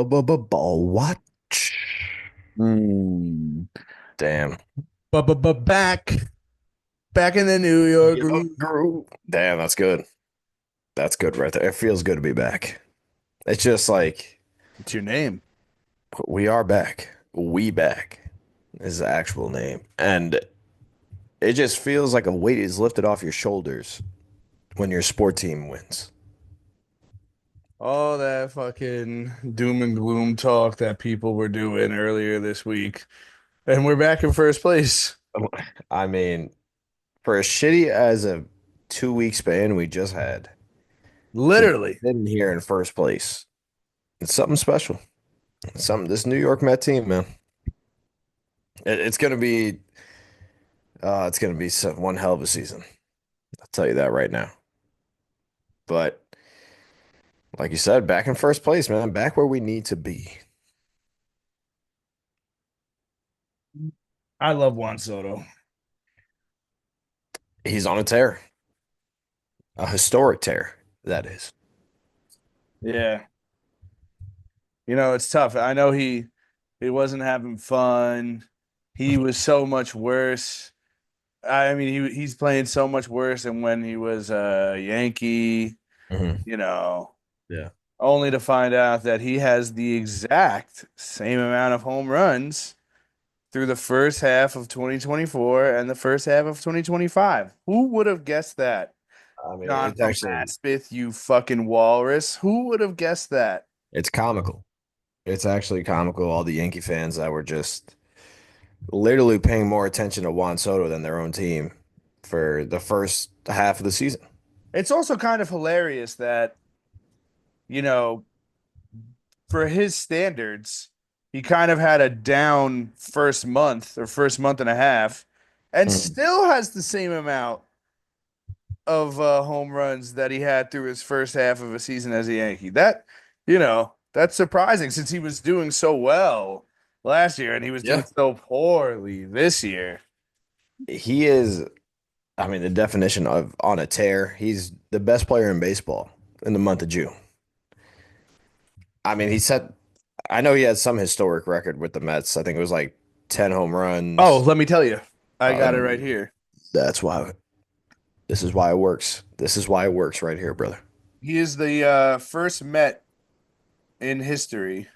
Ball watch. Mm. Damn. But back in the New York York Groove. Groove. Damn, that's good. That's good right there. It feels good to be back. It's just like What's your name? we are back. We back is the actual name. And it just feels like a weight is lifted off your shoulders when your sport team wins. All that fucking doom and gloom talk that people were doing earlier this week. And we're back in first place. I mean, for as shitty as a 2 week span we just had, to be Literally. sitting here in first place, it's something special. It's something this New York Met team, man. It's gonna be one hell of a season. I'll tell you that right now. But like you said, back in first place, man. Back where we need to be. I love Juan Soto. He's on a tear, a historic tear, that is. Yeah. It's tough. I know he wasn't having fun. He was so much worse. I mean, he's playing so much worse than when he was a Yankee, Hmm. you know, Yeah. only to find out that he has the exact same amount of home runs through the first half of 2024 and the first half of 2025. Who would have guessed that? I mean, John it's from actually Aspeth, you fucking walrus. Who would have guessed that? it's comical. It's actually comical. All the Yankee fans that were just literally paying more attention to Juan Soto than their own team for the first half of the season. It's also kind of hilarious that, you know, for his standards, he kind of had a down first month or first month and a half and Mhm. still has the same amount of home runs that he had through his first half of a season as a Yankee. That's surprising since he was doing so well last year and he was doing Yeah. so poorly this year. He is, I mean, the definition of on a tear. He's the best player in baseball in the month of June. I mean, I know he had some historic record with the Mets. I think it was like 10 home Oh, runs. let me tell you. I Uh, got it right here. that's why, this is why it works. This is why it works right here, brother. He is the first Met in history.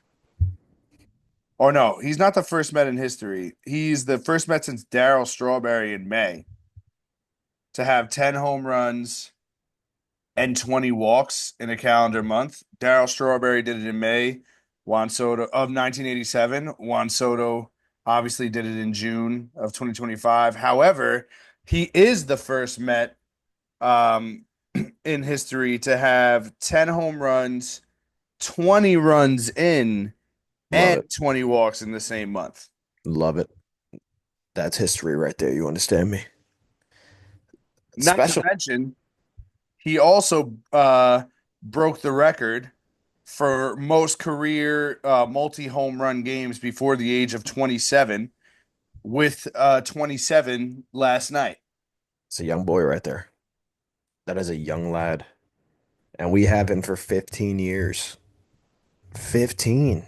Or no, he's not the first Met in history. He's the first Met since Darryl Strawberry in May to have 10 home runs and 20 walks in a calendar month. Darryl Strawberry did it in May. Juan Soto of 1987. Juan Soto obviously did it in June of 2025. However, he is the first Met um, in history to have 10 home runs, 20 runs in, Love and it. 20 walks in the same month. Love it. That's history right there. You understand me? It's Not to special. mention, he also broke the record for most career multi home run games before the age of 27 with 27 last night. It's a young boy right there. That is a young lad. And we have him for 15 years. 15.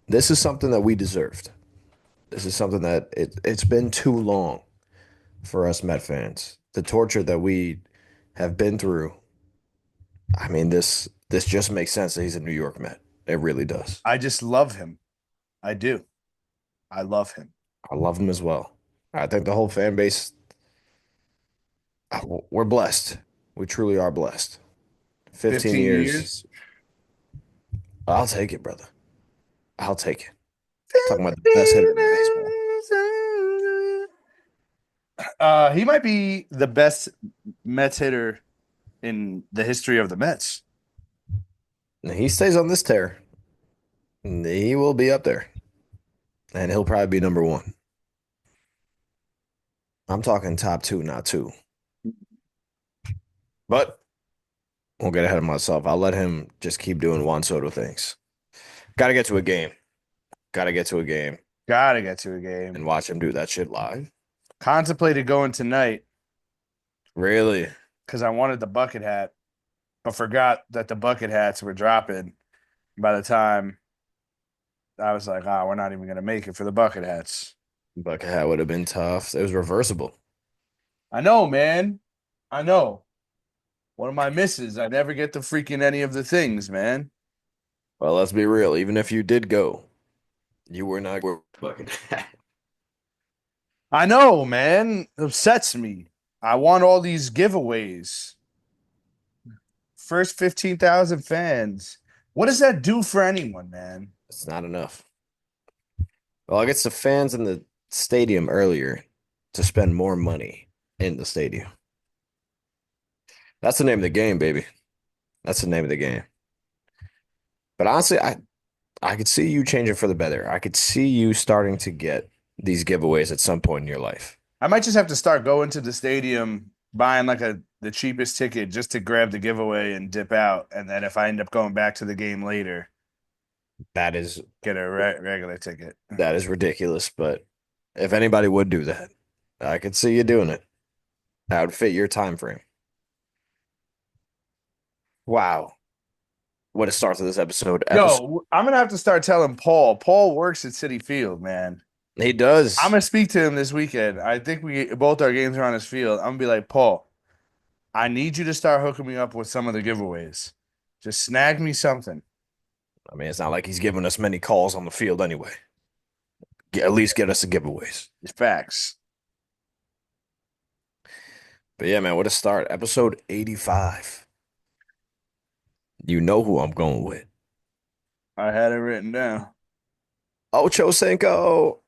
This is something that we deserved. This is something that it's been too long for us Met fans. The torture that we have been through. I mean, this just makes sense that he's a New York Met. It really does. I just love him. I do. I love him. I love him as well. I think the whole fan base, we're blessed. We truly are blessed. 15 15 years. years. I'll take it, brother. I'll take it. Talking about the 15 best hitter in baseball. years. He might be the best Mets hitter in the history of the Mets. And he stays on this tear, he will be up there. And he'll probably be number one. I'm talking top two, not two. But won't get ahead of myself. I'll let him just keep doing Juan Soto things. Got to get to a game. Got to get to a game Gotta get to a and game. watch him do that shit live. Contemplated going tonight Really? because I wanted the bucket hat, but forgot that the bucket hats were dropping by the time. I was like, ah, we're not even gonna make it for the bucket hats. Bucket hat would have been tough. It was reversible. I know, man. I know. One of my misses. I never get to freaking any of the things, man. Well, let's be real. Even if you did go, you were not wearing a bucket hat. I know, man. It upsets me. I want all these giveaways. First 15,000 fans. What does that do for anyone, man? It's not enough. Well, I guess the fans in the stadium earlier to spend more money in the stadium. That's the name of the game, baby. That's the name of the game. But honestly, I could see you changing for the better. I could see you starting to get these giveaways at some point in your life. I might just have to start going to the stadium, buying like the cheapest ticket just to grab the giveaway and dip out. And then if I end up going back to the game later, That is get a regular ticket. that is ridiculous, but if anybody would do that, I could see you doing it. That would fit your time frame. Wow. What a start to this episode. Episode Yo, I'm gonna have to start telling Paul. Paul works at City Field, man. he I'm does. gonna speak to him this weekend. I think we both our games are on his field. I'm gonna be like, Paul, I need you to start hooking me up with some of the giveaways. Just snag me something. I mean, it's not like he's giving us many calls on the field anyway. At least get us the giveaways. Facts. But yeah, man, what a start. Episode 85. You know who I'm going with. I had it written down. Ocho Cinco.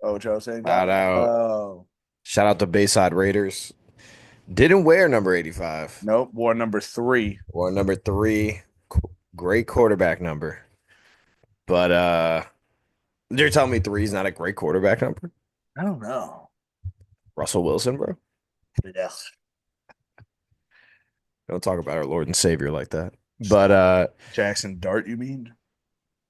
Ocho Cinco. Shout out. Oh. Shout out to Bayside Raiders. Didn't wear number 85 Nope. War number 3. or number three. Great quarterback number. But you're telling me three is not a great quarterback number? I don't know. Russell Wilson, bro. Yeah. Don't talk about our Lord and Savior like that. But Jackson Dart, you mean?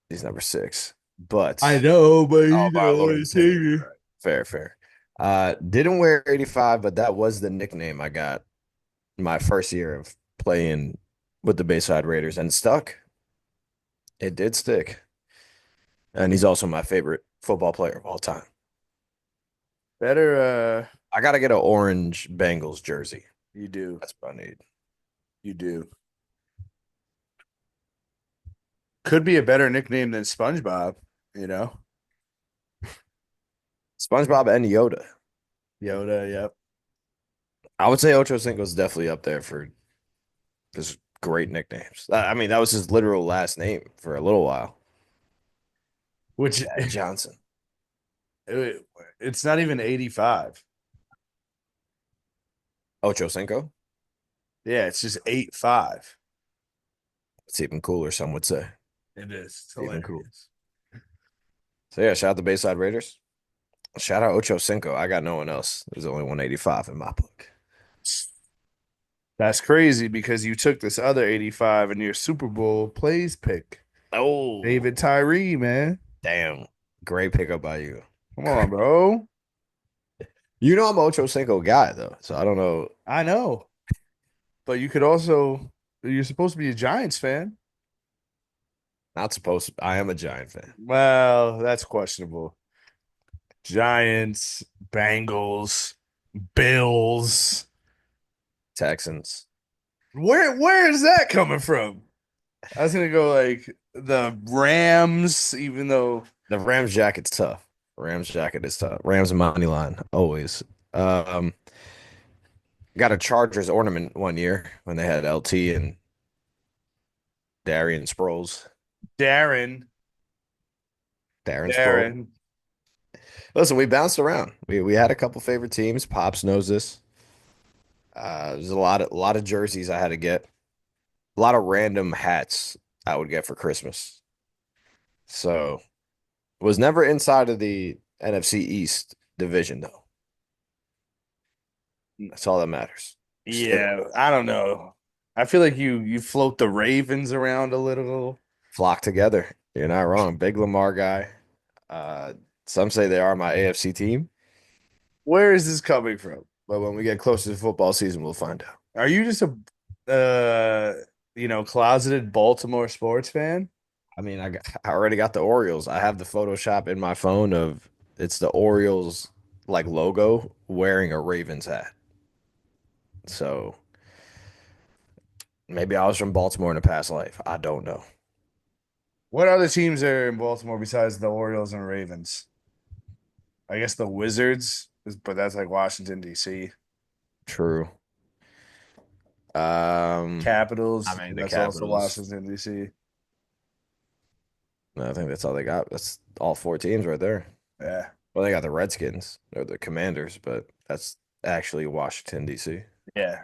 he's number six. But I know, but oh, he's by our not Lord my and Savior. savior. Right. Fair, fair. Didn't wear 85, but that was the nickname I got my first year of playing with the Bayside Raiders and stuck. It did stick. And he's also my favorite football player of all time. Better, I gotta get an orange Bengals jersey. you do. That's what I need. You do. Could be a better nickname than SpongeBob, you know? SpongeBob and Yoda. Yoda, yep. I would say Ocho Cinco is definitely up there for just great nicknames. I mean, that was his literal last name for a little while. Which Daddy Johnson. it's not even 85. Ocho Cinco. Yeah, it's just 8-5. It's even cooler, some would say. It is. It's Even cool. hilarious. So yeah, shout out to Bayside Raiders. Shout out Ocho Cinco. I got no one else. There's only 185 in my book. That's crazy because you took this other 85 in your Super Bowl plays pick. Oh, David Tyree, man. damn. Great pickup by you. Come on, bro. You know I'm an Ocho Cinco guy though, so I don't know. I know. But you could also, you're supposed to be a Giants fan. Not supposed to. I am a Giant fan. Well, that's questionable. Giants, Bengals, Bills. Texans. Where is that coming from? I was gonna go like the Rams, even though The Rams jacket's tough. Rams jacket is tough. Rams money line always. Um, got a Chargers ornament one year when they had LT and Darian Sproles. Darren, Darren Sproles. Darren, Listen, we bounced around. We had a couple favorite teams. Pops knows this. There's a lot of jerseys I had to get. A lot of random hats I would get for Christmas. So was never inside of the NFC East division though. That's all that matters. Stay yeah, I don't know. I feel like you float the Ravens around a little. flock together. You're not wrong. Big Lamar guy. Uh, some say they are my AFC team, Where is this coming from? but when we get closer to football season, we'll find out. Are you just a closeted Baltimore sports fan? I mean, I already got the Orioles. I have the Photoshop in my phone of it's the Orioles like logo wearing a Ravens hat. So maybe I was from Baltimore in a past life. I don't know. What other teams are in Baltimore besides the Orioles and Ravens? I guess the Wizards, but that's like Washington, D.C. True. I Capitals, mean the that's also Capitals. Washington, D.C. No, I think that's all they got. That's all four teams right there. Yeah. Well, they got the Redskins or the Commanders, but that's actually Washington, D.C. Yeah.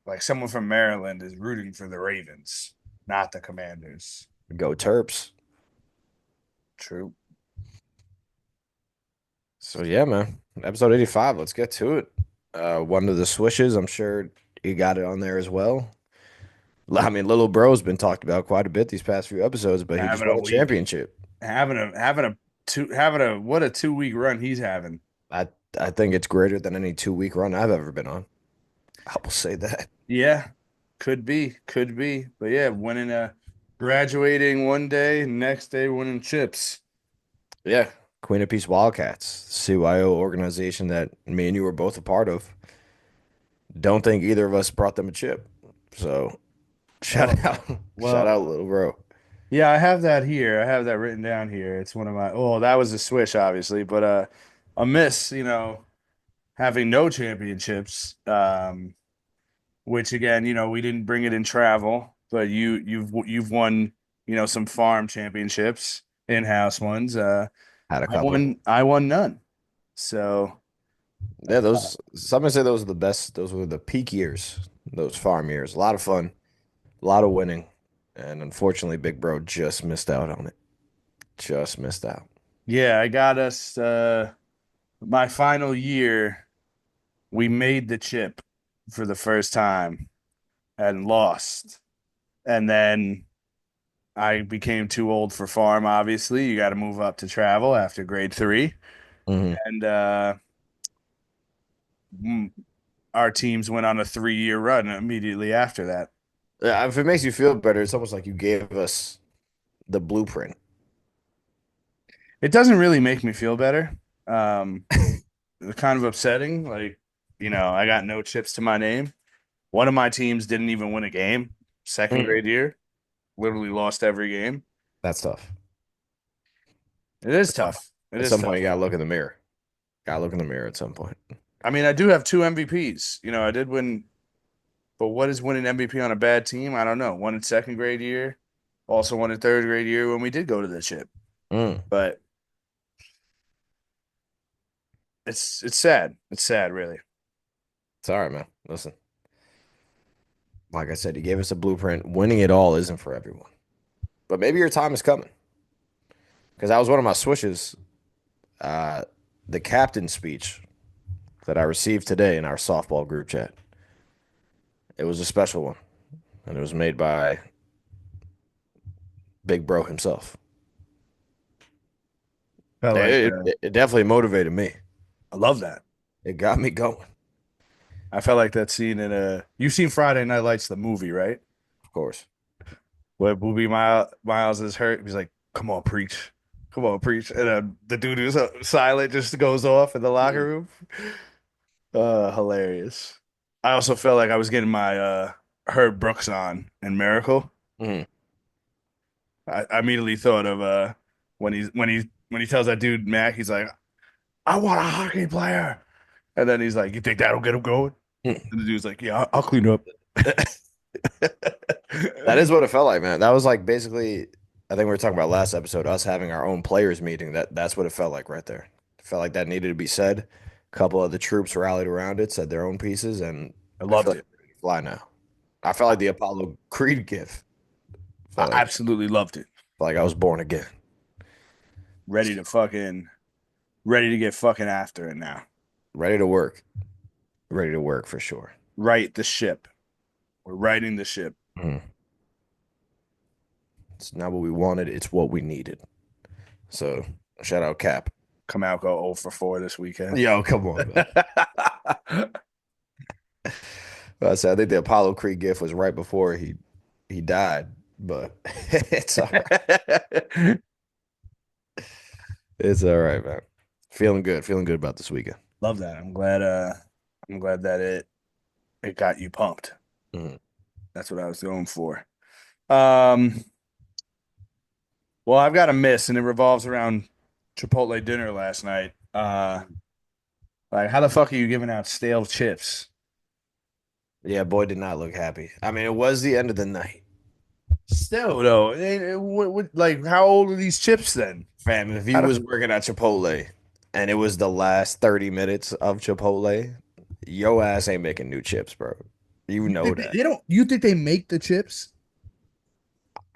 Like someone from Maryland is rooting for the Ravens, not the Commanders. Go Terps. True. So yeah, man. Episode 85. Let's get to it. One of the swishes, I'm sure you got it on there as well. I mean, Little Bro's been talked about quite a bit these past few episodes, but he just Having a won a week. championship. Having a what a 2 week run he's having. I I think it's greater than any 2 week run I've ever been on. I will say that. Yeah. Could be. But yeah, winning a graduating one day, next day winning chips. Yeah. Queen of Peace Wildcats, CYO organization that me and you were both a part of. Don't think either of us brought them a chip. So Oh, shout out, shout well, out, Little Bro. yeah, I have that here. I have that written down here. It's one of my, oh, that was a Swish, obviously, but a miss, having no championships. Which again, we didn't bring it in travel, but you've won, some farm championships, in-house ones. Had a I couple. won none. So Yeah, those some may say those are the best. Those were the peak years, those farm years. A lot of fun, a lot of winning, and unfortunately, Big Bro just missed out on it. Just missed out. yeah, I got us my final year, we made the chip for the first time and lost. And then I became too old for farm, obviously. You got to move up to travel after grade three. Hmm. And mm, our teams went on a 3 year run immediately after that. Yeah, if it makes you feel better, it's almost like you gave us the blueprint. It doesn't really make me feel better. Um, it's kind of upsetting. Like, I got no chips to my name. One of my teams didn't even win a game, second Mm, grade year, literally lost every game. that's tough. It is tough. It At is some point, you tough. gotta look in the mirror. Gotta look in the mirror at some point. I mean, I do have two MVPs. I did win, but what is winning MVP on a bad team? I don't know. Won in second grade year, also won in third grade year when we did go to the chip. Mm, But it's sad. It's sad, really. it's all right, man. Listen, like I said, you gave us a blueprint. Winning it all isn't for everyone, but maybe your time is coming. Because that was one of my swishes. Uh, the captain's speech that I received today in our softball group chat. It was a special one, and it was made by Big Bro himself. Felt like It definitely motivated me. I love that. It got me going, I felt like that scene in you've seen Friday Night Lights, the movie, right? of course. Where Booby Miles is hurt. He's like, "Come on, preach, come on, preach," and the dude who's silent just goes off in the locker Mhm. room. Hilarious. I also felt like I was getting my Herb Brooks on in Miracle. Mhm. I immediately thought of when he tells that dude Mac, he's like, "I want a hockey player," and then he's like, "You think that'll get him going?" And the dude's like, "Yeah, I'll clean up." That is what it felt like, man. That was like basically, I think we were talking about last episode, us having our own players meeting. That's what it felt like right there. It felt like that needed to be said. A couple of the troops rallied around it, said their own pieces, and I I feel loved like it. we're ready to fly now. I felt like the Apollo Creed gif. I Felt absolutely loved it. like I was born again. Ready to fucking ready to get fucking after it now. Ready to work. Ready to work for sure. Right the ship. We're righting the ship. Mhm. It's not what we wanted, it's what we needed. So shout out Cap. Come out, go 0 for 4 this weekend. Yo, come on, man. I said I think the Apollo Creed gift was right before he died. but it's all right. It's all right, man. Feeling good. Feeling good about this weekend. Love that. I'm glad that it got you pumped. Mhm. That's what I was going for. Um, well, I've got a miss, and it revolves around Chipotle dinner last night. Like how the fuck are you giving out stale chips? Yeah, boy did not look happy. I mean, it was the end of the night. Still though, like how old are these chips then? Fam, if How you do, was working at Chipotle and it was the last 30 minutes of Chipotle, your ass ain't making new chips, bro. You you know think that. they don't? You think they make the chips?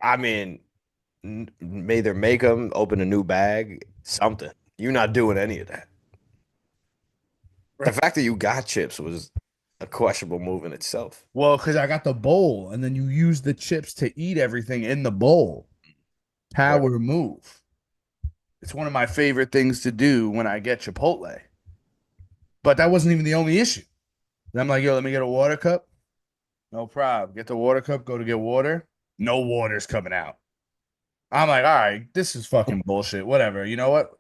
I mean, either make them, open a new bag, something. You're not doing any of that. The Right. fact that you got chips was a questionable move in itself. Well, because I got the bowl, and then you use the chips to eat everything in the bowl. Right. Power move. It's one of my favorite things to do when I get Chipotle. But that wasn't even the only issue. And I'm like, yo, let me get a water cup. No problem. Get the water cup, go to get water. No water's coming out. I'm like, all right, this is fucking bullshit. Whatever. You know what?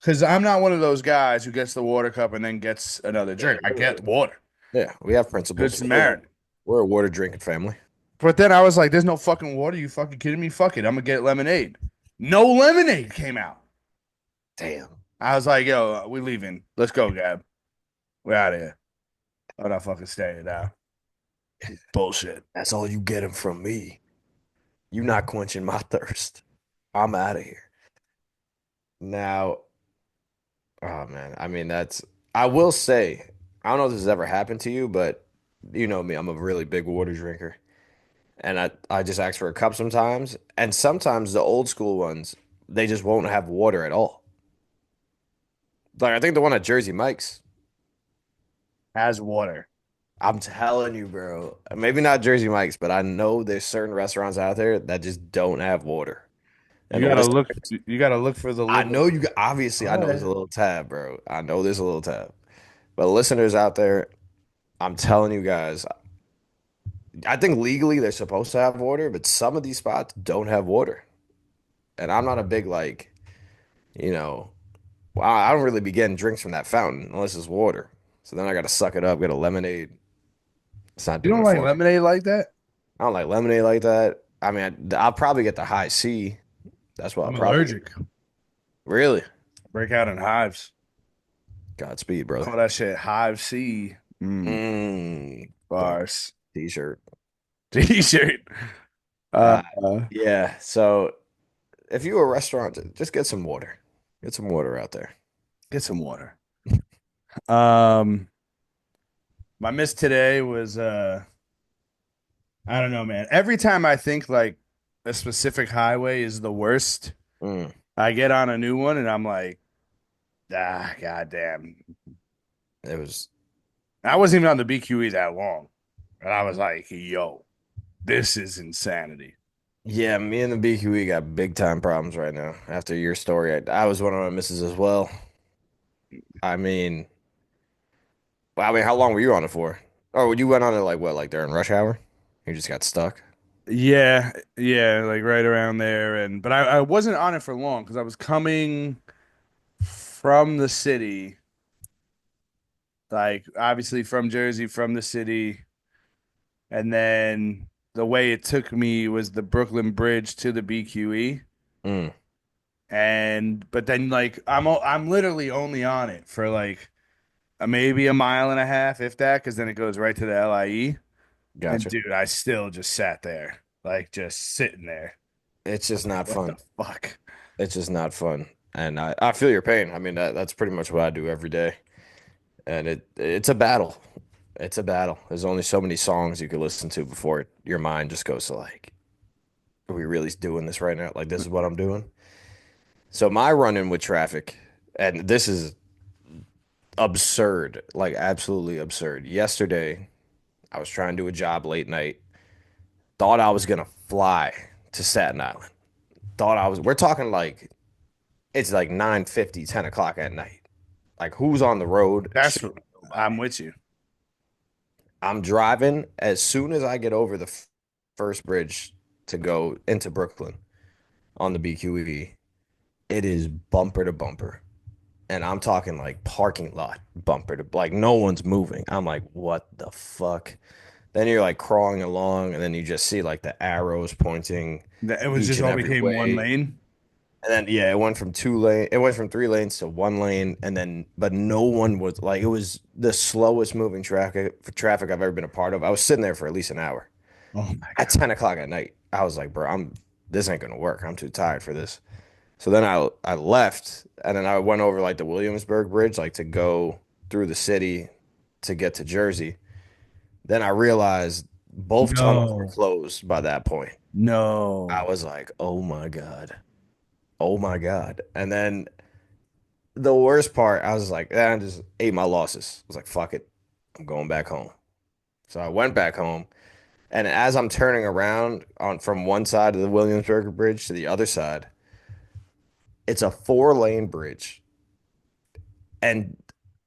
Because I'm not one of those guys who gets the water cup and then gets another drink. I get water. Yeah, we have Good principles. Samaritan. We're a water drinking family. But then I was like, there's no fucking water. You fucking kidding me? Fuck it. I'm gonna get lemonade. No lemonade came out. Damn. I was like, yo, we leaving. Let's go, Gab. We're out of here. I'm not fucking staying now. Bullshit. That's all you getting from me. You not quenching my thirst. I'm out of here. Now, oh man, I mean I will say, I don't know if this has ever happened to you, but you know me, I'm a really big water drinker. And I just ask for a cup sometimes, and sometimes the old school ones, they just won't have water at all. Like I think the one at Jersey Mike's, Has water. I'm telling you, bro. Maybe not Jersey Mike's, but I know there's certain restaurants out there that just don't have water. And You the gotta list, look. You gotta look for the I little. know you, obviously, I All know there's a right. little tab, bro. I know there's a little tab. But listeners out there, I'm telling you guys, I think legally they're supposed to have water, but some of these spots don't have water. And I'm not a big, like, you know, well, I don't really be getting drinks from that fountain unless it's water. So then I got to suck it up, get a lemonade. It's not You doing don't it like for me. lemonade like that? I don't like lemonade like that. I mean, I'll probably get the high C. That's what I'll I'm probably get. allergic. Really? Break out in hives. Godspeed, brother. Call that shit Hive C. Boom. Bars. T-shirt. T-shirt. Uh, Uh, yeah. So if you're a restaurant, just get some water. Get some water out there. get some water. Um, my miss today was I don't know, man. Every time I think like a specific highway is the worst, Mm, I get on a new one and I'm like, ah, goddamn. it was, I wasn't even on the BQE that long. And I was like, yo, this is insanity. yeah, me and the BQE got big time problems right now. After your story, I was one of my misses as well. I mean, how long were you on it for? Oh, you went on it like what, like during rush hour? You just got stuck? Yeah, yeah, like right around there. And but I wasn't on it for long because I was coming from the city, like obviously from Jersey, from the city, and then the way it took me was the Brooklyn Bridge to the BQE. Mm, And but then like I'm literally only on it for like maybe a mile and a half, if that, because then it goes right to the LIE. And gotcha. dude, I still just sat there, like just sitting there. It's I was just like, not what the fun. fuck? It's just not fun. And I feel your pain. I mean, that's pretty much what I do every day. And it's a battle. It's a battle. There's only so many songs you could listen to before your mind just goes to like, are we really doing this right now? Like, this is what I'm doing. So my run-in with traffic, and this is absurd, like absolutely absurd. Yesterday, I was trying to do a job late night. Thought I was gonna fly to Staten Island. We're talking like it's like 9:50, 10 o'clock at night. Like who's on the road? That's Should be nobody. I'm with you. I'm driving as soon as I get over the first bridge. to go into Brooklyn on the BQE. It is bumper to bumper. And I'm talking like parking lot bumper to like no one's moving. I'm like, what the fuck? Then you're like crawling along, and then you just see like the arrows pointing It was each just and all every became one way. lane. And then yeah, it went from 3 lanes to 1 lane, and then but no one was like it was the slowest moving traffic I've ever been a part of. I was sitting there for at least an hour Oh my at God. 10 o'clock at night. I was like, bro, I'm this ain't gonna work. I'm too tired for this. So then I left, and then I went over like the Williamsburg Bridge, like to go through the city to get to Jersey. Then I realized both tunnels were No, closed by that point. I no, was like, oh my God. Oh my God. And then the worst part, I was like, I just ate my losses. I was like, fuck it. I'm going back home. So I went back home. And as I'm turning around on from one side of the Williamsburg Bridge to the other side, it's a 4 lane bridge. And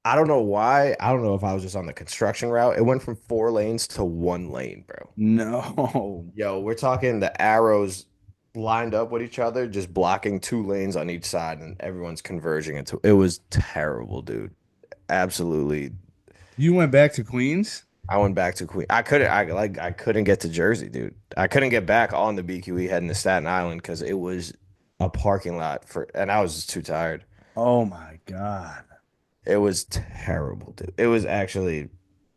I don't know why. I don't know if I was just on the construction route. It went from 4 lanes to 1 lane, bro. no. Yo, we're talking the arrows lined up with each other, just blocking 2 lanes on each side, and everyone's converging into it was terrible, dude. Absolutely. You went back to Queens? I went back to Queen. I couldn't get to Jersey, dude. I couldn't get back on the BQE heading to Staten Island because it was a parking lot for, and I was just too tired. Oh my God. It was terrible, dude. It was actually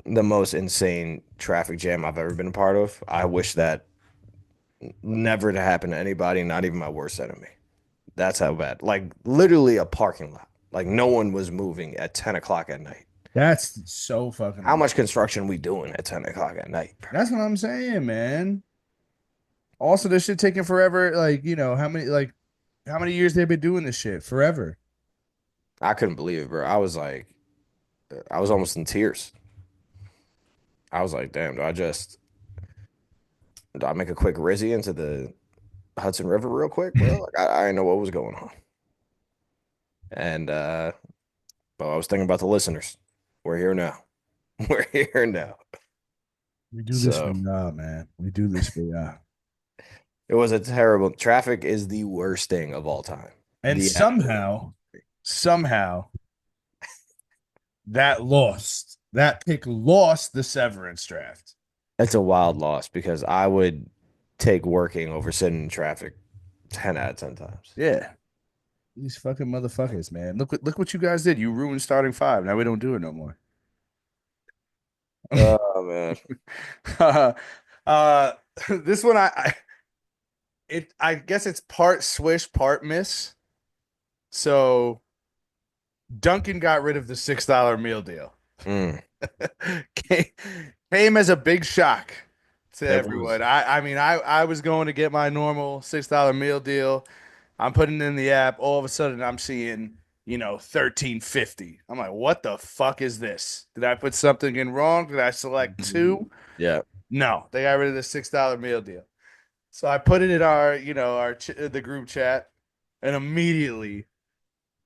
the most insane traffic jam I've ever been a part of. I wish that never to happen to anybody, not even my worst enemy. That's how bad. Like literally a parking lot. Like no one was moving at 10 o'clock at night. That's so fucking How annoying. much construction we doing at 10 o'clock at night, bro? That's what I'm saying, man. Also, this shit taking forever. Like, how many years they've been doing this shit? Forever. I couldn't believe it, bro. I was like, I was almost in tears. I was like, damn, do I make a quick Rizzy into the Hudson River real quick, bro? Like I didn't know what was going on. And but I was thinking about the listeners. We're here now. We're here now. We do this for So y'all, man. We do this for y'all. it was a terrible traffic is the worst thing of all time. And The absolute somehow, that pick lost the Severance draft. it's a wild loss because I would take working over sitting in traffic 10 out of 10 times. Yeah. These fucking motherfuckers, man. Look what you guys did. You ruined starting five. Now we don't do it no more. Oh man. uh this one I guess it's part swish, part miss. So Duncan got rid of the $6 meal deal. Mm, came, came as a big shock to it was everyone. I mean, I was going to get my normal $6 meal deal. I'm putting it in the app. All of a sudden, I'm seeing 13.50. I'm like, what the fuck is this? Did I put something in wrong? Did I select two? yeah. No, they got rid of the $6 meal deal. So I put it in the group chat, and immediately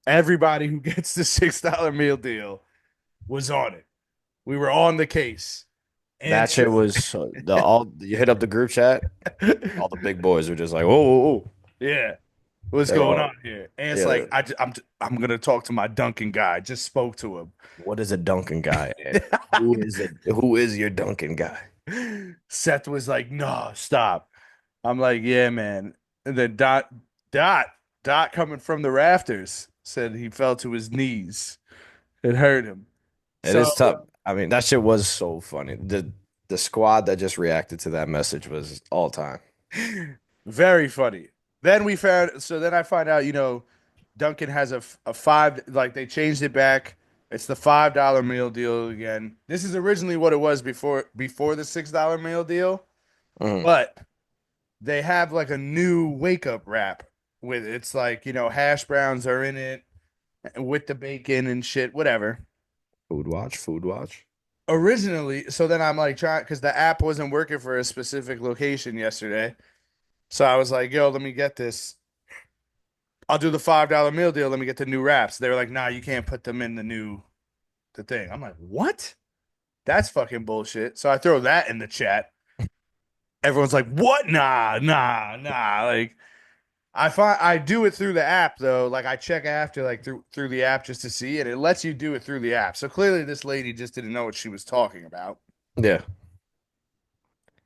everybody who gets the $6 meal deal was on it. We were on the case. That shit was the all you hit up the group chat, all the big boys were just like, whoa, whoa, whoa. Yeah. What's They going all on here? And it's yeah. like I'm gonna talk to my Duncan guy. Just spoke to What is a Duncan guy? Who is your Duncan guy? him. Seth was like, "No, stop." I'm like, "Yeah, man." And then Dot, Dot coming from the rafters said he fell to his knees. It hurt him. It So is tough. I mean, that shit was so funny. The squad that just reacted to that message was all time. very funny. Then I find out, Duncan has a five, like they changed it back. It's the $5 meal deal again. This is originally what it was before the $6 meal deal, Mm. but they have like a new wake up wrap with it's like, hash browns are in it with the bacon and shit, whatever. Food watch, food watch. Originally, so then I'm like trying because the app wasn't working for a specific location yesterday. So I was like, yo, let me get this. I'll do the $5 meal deal. Let me get the new wraps. They were like, nah, you can't put them in the thing. I'm like, what? That's fucking bullshit. So I throw that in the chat. Everyone's like, "What? Nah, nah, nah." Like I do it through the app though. Like I check after like through the app just to see it. It lets you do it through the app. So clearly this lady just didn't know what she was talking about. Yeah.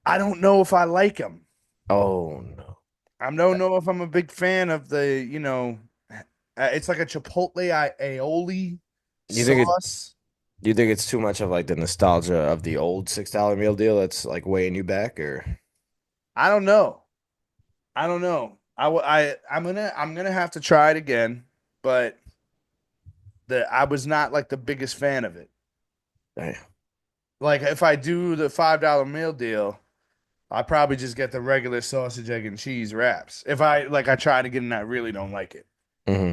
I don't know if I like them. Oh no. I don't know if I'm a big fan of it's like a chipotle aioli You think it? sauce. You think it's too much of like the nostalgia of the old $6 meal deal that's like weighing you back, or I don't know. I don't know. I'm gonna have to try it again, but I was not like the biggest fan of it. damn. Like if I do the $5 meal deal, I probably just get the regular sausage, egg, and cheese wraps. If I try to get in, I really don't like it. Hmm.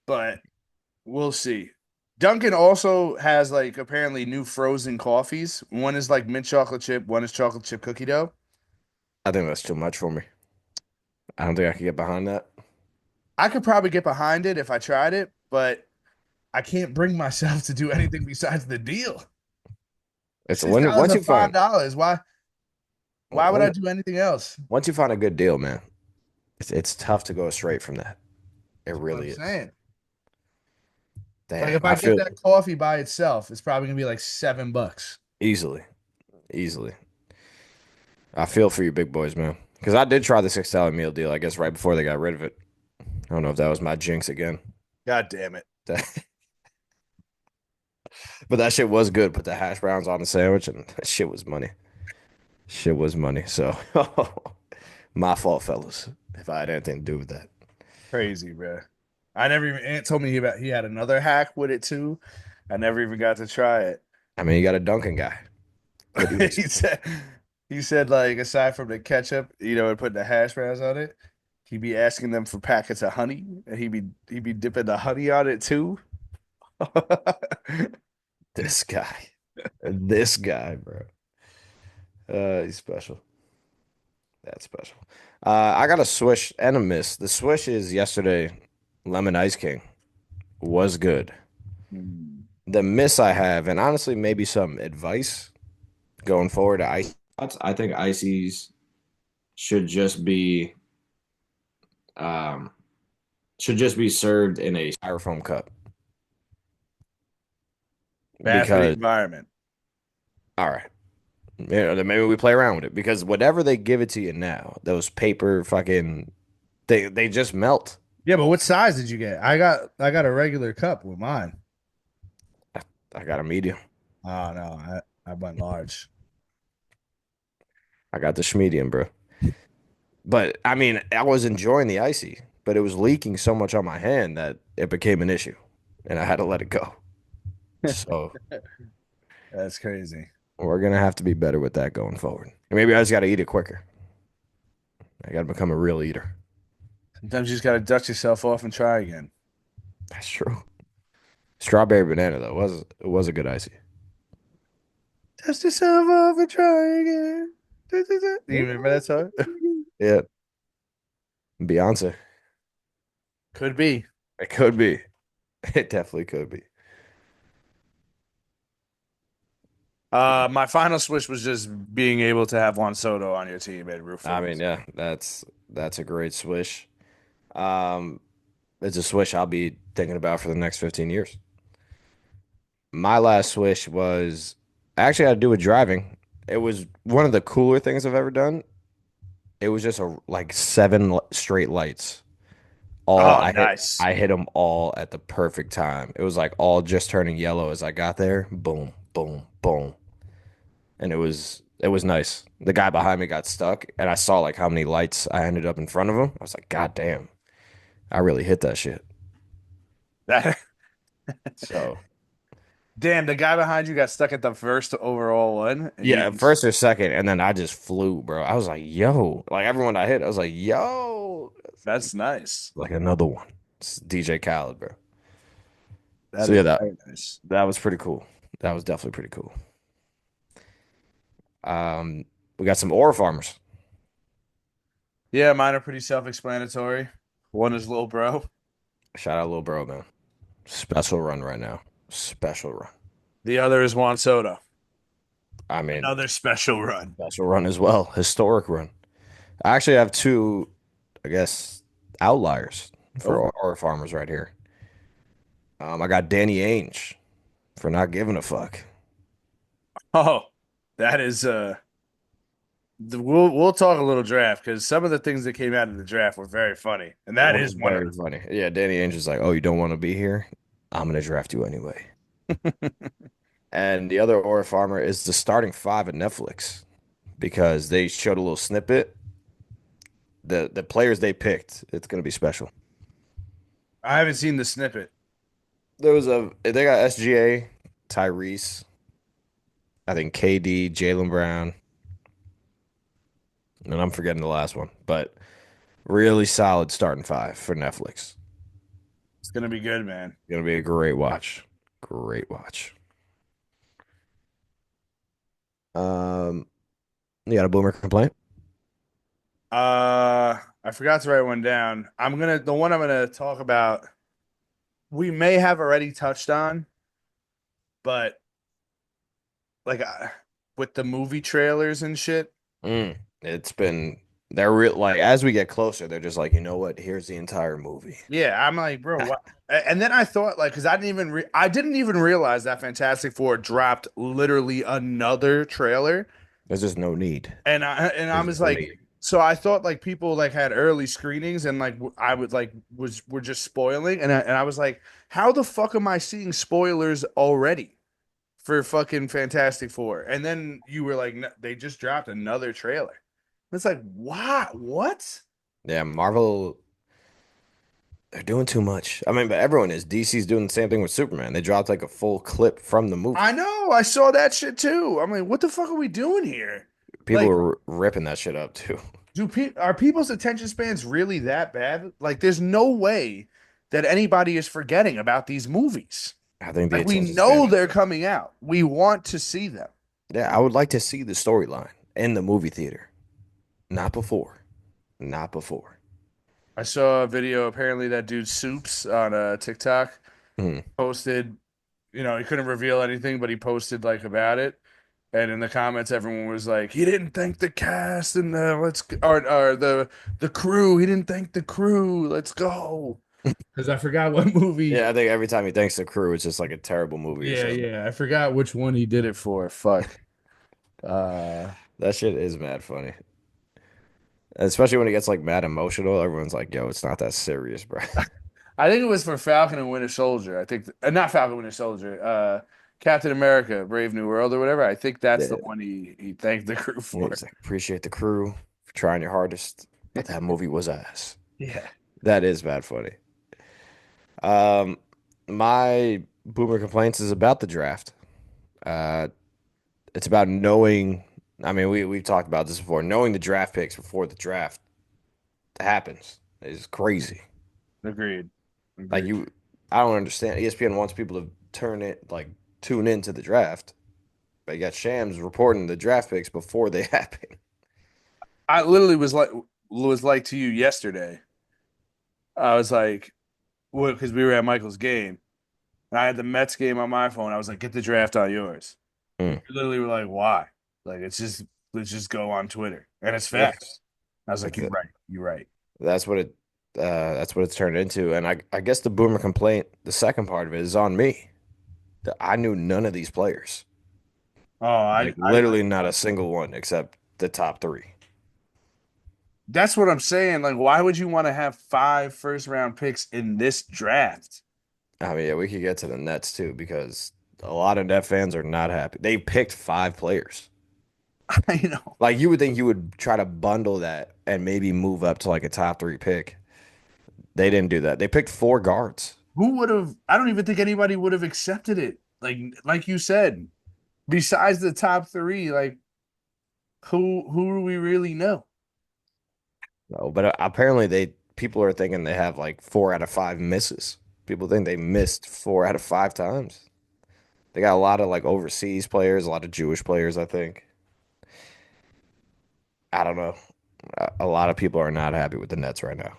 But we'll see. Dunkin' also has like apparently new frozen coffees. One is like mint chocolate chip, one is chocolate chip cookie dough. I think that's too much for me. I don't think I could get behind that. I could probably get behind it if I tried it, but I can't bring myself to do anything besides the deal. It's Six when dollars once or you find $5. Why would I when do anything else? once you find a good deal, man, it's tough to go straight from that. It That's what I'm really is. saying. Like Damn, if I I get feel that coffee by itself, it's probably gonna be like $7. easily, easily. I feel for you, big boys, man. Because I did try the $6 meal deal. I guess right before they got rid of it. I don't know if that was my jinx again. God damn it. That, but that shit was good. Put the hash browns on the sandwich, and that shit was money. Shit was money. So, my fault, fellas, if I had anything to do with that. Crazy, bro. I never even Aunt told me about he had another hack with it too. I never even got to try it. I mean, you got a Dunkin' guy. What do you he expect? said he said like aside from the ketchup, and putting the hash browns on it, he'd be asking them for packets of honey, and he'd be dipping the honey on it too. This guy. This guy, bro. He's special. That's special. I got a Swish and a miss. The Swish is yesterday. Lemon Ice King was good. Hmm. The miss I have, and honestly, maybe some advice going forward to ice. I think ices should just be um served in a styrofoam cup Bad for the because environment. all right, then maybe we play around with it because whatever they give it to you now, those paper fucking they just melt. Yeah, but what size did you get? I got a regular cup with mine. I got a medium. Oh no, I went large. I got the schmedium, bro. But I mean, I was enjoying the icy, but it was leaking so much on my hand that it became an issue, and I had to let it go. So That's crazy. we're gonna have to be better with that going forward. And maybe I just got to eat it quicker. I got to become a real eater. Sometimes you just gotta dust yourself off and try again. That's true. Strawberry banana though was a good icy. Dust yourself off and try again. Do you remember that song? Yeah, Beyonce. Could be. It could be. It definitely could be. My final switch was just being able to have Juan Soto on your team at Roof I Fools. mean, yeah, that's a great swish. Um, it's a swish I'll be thinking about for the next 15 years. My last swish was actually had to do with driving. It was one of the cooler things I've ever done. It was just a like straight lights. All Oh, nice. I hit them all at the perfect time. It was like all just turning yellow as I got there. Boom, boom, boom. And it was nice. The guy behind me got stuck and I saw like how many lights I ended up in front of him. I was like, God damn, I really hit that shit. That So damn, the guy behind you got stuck at the first overall one, and you yeah, just first or second, and then I just flew, bro. I was like, yo, like everyone I hit, I was like, yo, that's nice. like another one. It's DJ Khaled, bro. That So yeah, is that very nice. that was pretty cool. That was definitely pretty cool. We got some ore farmers. Yeah, mine are pretty self-explanatory. One is little bro. Shout out, little bro, man. Special run right now. Special run. The other is Juan Soto. I mean, Another special run. special run as well, historic run. I actually have two, I guess, outliers Oh, for our farmers right here. I got Danny Ainge for not giving a fuck. oh, that is we'll talk a little draft because some of the things that came out of the draft were very funny, and It that was is one of very funny. Yeah, Danny Ainge is like, "Oh, you don't want to be here? I'm gonna draft you anyway." them. And the other Aura farmer is the starting five at Netflix because they showed a little snippet. The players they picked, it's gonna be special. I haven't seen the snippet. They got SGA, Tyrese, I think KD, Jalen Brown, and I'm forgetting the last one, but really solid starting five for Netflix. It's gonna be good, man. Gonna be a great watch. Great watch. Um, you got a boomer complaint? I forgot to write one down. The one I'm gonna talk about. We may have already touched on, but like with the movie trailers and shit. It's been they're real like as we get closer, they're just like, you know what? Here's the entire movie. Yeah, I'm like, bro, what? And then I thought, like, because I didn't even realize that Fantastic Four dropped literally another trailer, There's just no need. and I There's was no like, need. so I thought like people like had early screenings, and like I would like was were just spoiling, and I was like, how the fuck am I seeing spoilers already for fucking Fantastic Four? And then you were like, "No, they just dropped another trailer." It's like, what? What? Yeah, Marvel, they're doing too much. I mean, but everyone is. DC's doing the same thing with Superman. They dropped like a full clip from the I movie. know. I saw that shit too. I'm like, what the fuck are we doing here? People Like, are ripping that shit up too. are people's attention spans really that bad? Like, there's no way that anybody is forgetting about these movies. I think the Like, we attention span know is they're good. coming out. We want to see them. Yeah, I would like to see the storyline in the movie theater. Not before. Not before. I saw a video. Apparently, that dude Soups on TikTok Hmm. posted. He couldn't reveal anything, but he posted like about it. And in the comments, everyone was like, "He didn't thank the cast and or the crew. He didn't thank the crew. Let's go." Because I forgot what movie. Yeah, I think every time he thanks the crew, it's just like a terrible movie or Yeah, something. yeah. I forgot which one he did it for. Fuck. Uh, That shit is mad funny. Especially when it gets like mad emotional. Everyone's like, yo, it's not that serious, bro. I think it was for Falcon and Winter Soldier. I think not Falcon Winter Soldier. Captain America, Brave New World or whatever. I think that's the Yeah. one he thanked the crew Yeah, for. he's like, appreciate the crew for trying your hardest, but that movie was ass. Yeah. That is bad funny. Um, my boomer complaints is about the draft. Uh, it's about knowing. I mean, we've talked about this before. Knowing the draft picks before the draft happens is crazy. Agreed. Like Agreed. I don't understand. ESPN wants people to tune into the draft, but you got Shams reporting the draft picks before they happen. I literally was like to you yesterday. I was like, well, because we were at Michael's game, and I had the Mets game on my phone. I was like, get the draft on yours. And Mm. you literally were like, why? Like, let's just go on Twitter, and it's Yeah, fast. I was like, that's you're it. right, you're right. That's what it. That's what it's turned into. And I guess the boomer complaint, the second part of it is on me. I knew none of these players. Oh, I, Like I, literally not a single one except the top three. that's what I'm saying. Like, why would you want to have 5 first-round picks in this draft? I mean, yeah, we could get to the Nets too because a lot of Net fans are not happy. They picked five players. I know. Like you would think you would try to bundle that and maybe move up to like a top three pick. They didn't do that. They picked four guards. Who would have? I don't even think anybody would have accepted it. Like you said, besides the top three, like who do we really know? No, but apparently they people are thinking they have like 4 out of 5 misses. People think they missed 4 out of 5 times. They got a lot of like overseas players, a lot of Jewish players, I think. I don't know. A lot of people are not happy with the Nets right now.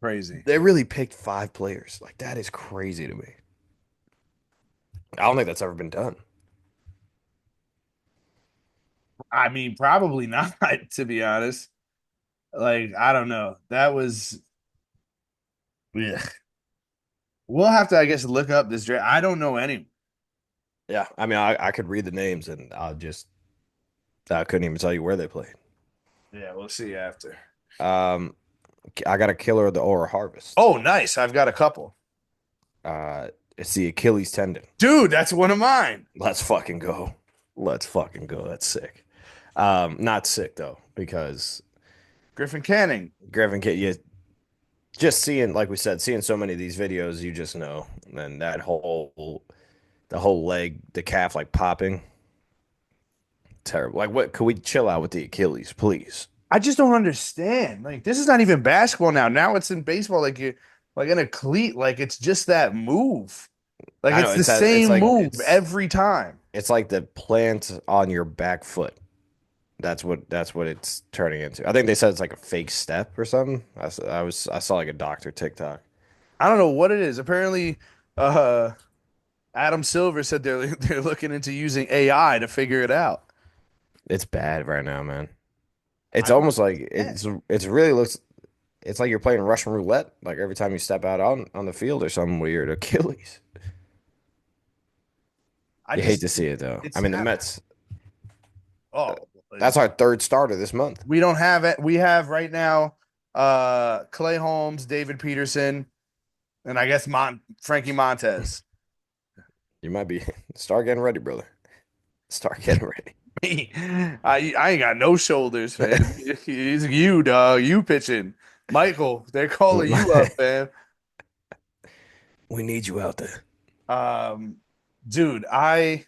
Crazy. They really picked 5 players. Like that is crazy to me. I don't think that's ever been done. I mean, probably not, to be honest. Like, I don't know. That was, yeah. We'll have to, I guess, look up this draft. I don't know any. Yeah, I mean, I could read the names and I couldn't even tell you where they played. Yeah, we'll see after. Um, I got a killer of the Aura Harvest. Oh, nice. I've got a couple. Uh, it's the Achilles tendon. Dude, that's one of mine. Let's fucking go. Let's fucking go. That's sick. Not sick though, because Griffin Canning. Griffin Kit, you just seeing, like we said, seeing so many of these videos, you just know. And the whole leg, the calf like popping, terrible. Like, what? Could we chill out with the Achilles, please? I just don't understand. Like, this is not even basketball now. Now it's in baseball. Like, you like in a cleat. Like, it's just that move. Like, I know it's the it's same like move every time. it's like the plant on your back foot. That's what it's turning into. I think they said it's like a fake step or something. I saw like a doctor TikTok. I don't know what it is. Apparently, uh, Adam Silver said they're looking into using AI to figure it out. It's bad right now, man. It's I don't almost like understand. it's really looks it's like you're playing Russian roulette. Like every time you step out on the field or something with your Achilles. I You hate just to see it though. I it's mean, the happening. Mets. Oh, That's our third starter this month. we don't have it. We have right now Clay Holmes, David Peterson, and I guess Frankie Montez. You might be start getting ready, brother. Start getting ready. Me, I ain't got no shoulders, man. It's you, dog. You pitching. Michael, they're calling you up, man. We need you out there. Um, dude, I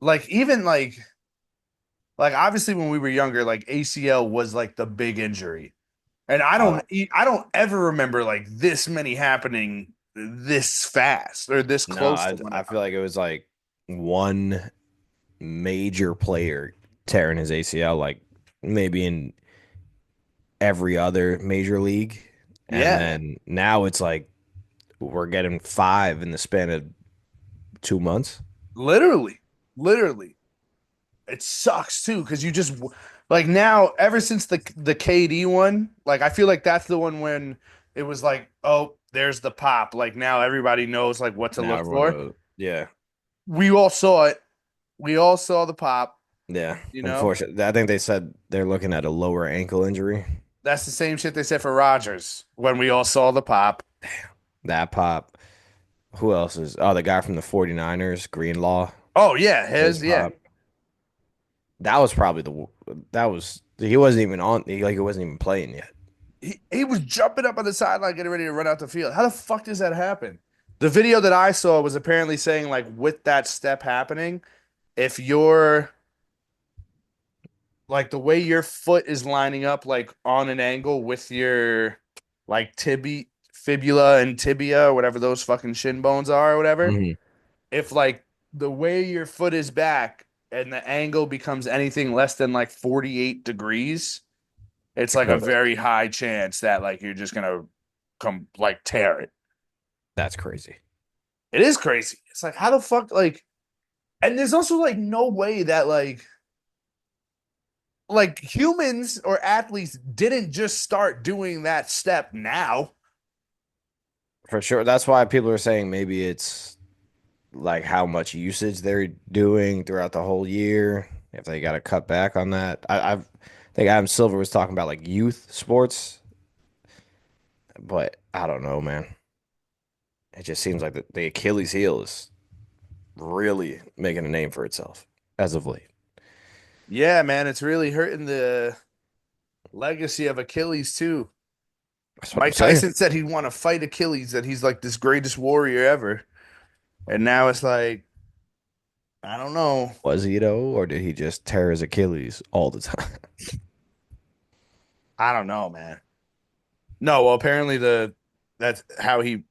like even like obviously when we were younger, like ACL was like the big injury. And Oh, I don't ever remember like this many happening this fast or this no, close to I one. feel like it was like one major player tearing his ACL, like maybe in every other major league. And Yeah, then now it's like we're getting five in the span of 2 months. literally, literally. It sucks too because you just like now ever since the KD one, like I feel like that's the one when it was like, oh, there's the pop. Like now everybody knows like what to Now look everyone for. knows. Yeah. We all saw it. We all saw the pop, Yeah. you know? Unfortunately, I think they said they're looking at a lower ankle injury. That's the same shit they said for Rodgers when we all saw the pop. That pop. Who else is? Oh, the guy from the 49ers, Greenlaw, Oh yeah, his his yeah. pop. That was probably that was he wasn't even on he wasn't even playing yet. He was jumping up on the sideline getting ready to run out the field. How the fuck does that happen? The video that I saw was apparently saying like with that step happening, if you're like the way your foot is lining up like on an angle with your like fibula and tibia or whatever those fucking shin bones are or whatever, Hmm. if like the way your foot is back and the angle becomes anything less than like 48 degrees, it's like a very high chance that like you're just gonna come like tear it. That's crazy. It is crazy. It's like how the fuck like, and there's also like no way that like humans or athletes didn't just start doing that step now. For sure. That's why people are saying maybe it's like how much usage they're doing throughout the whole year. If they got to cut back on that. I think Adam Silver was talking about like youth sports, but I don't know, man. It just seems like the Achilles heel is really making a name for itself as of late. Yeah, man, it's really hurting the legacy of Achilles too. That's what I'm Mike saying. Tyson said he'd want to fight Achilles, that he's like this greatest warrior ever. And now it's like, I don't know. Was he though, or did he just tear his Achilles all the time? I don't know, man. No, well, apparently that's how he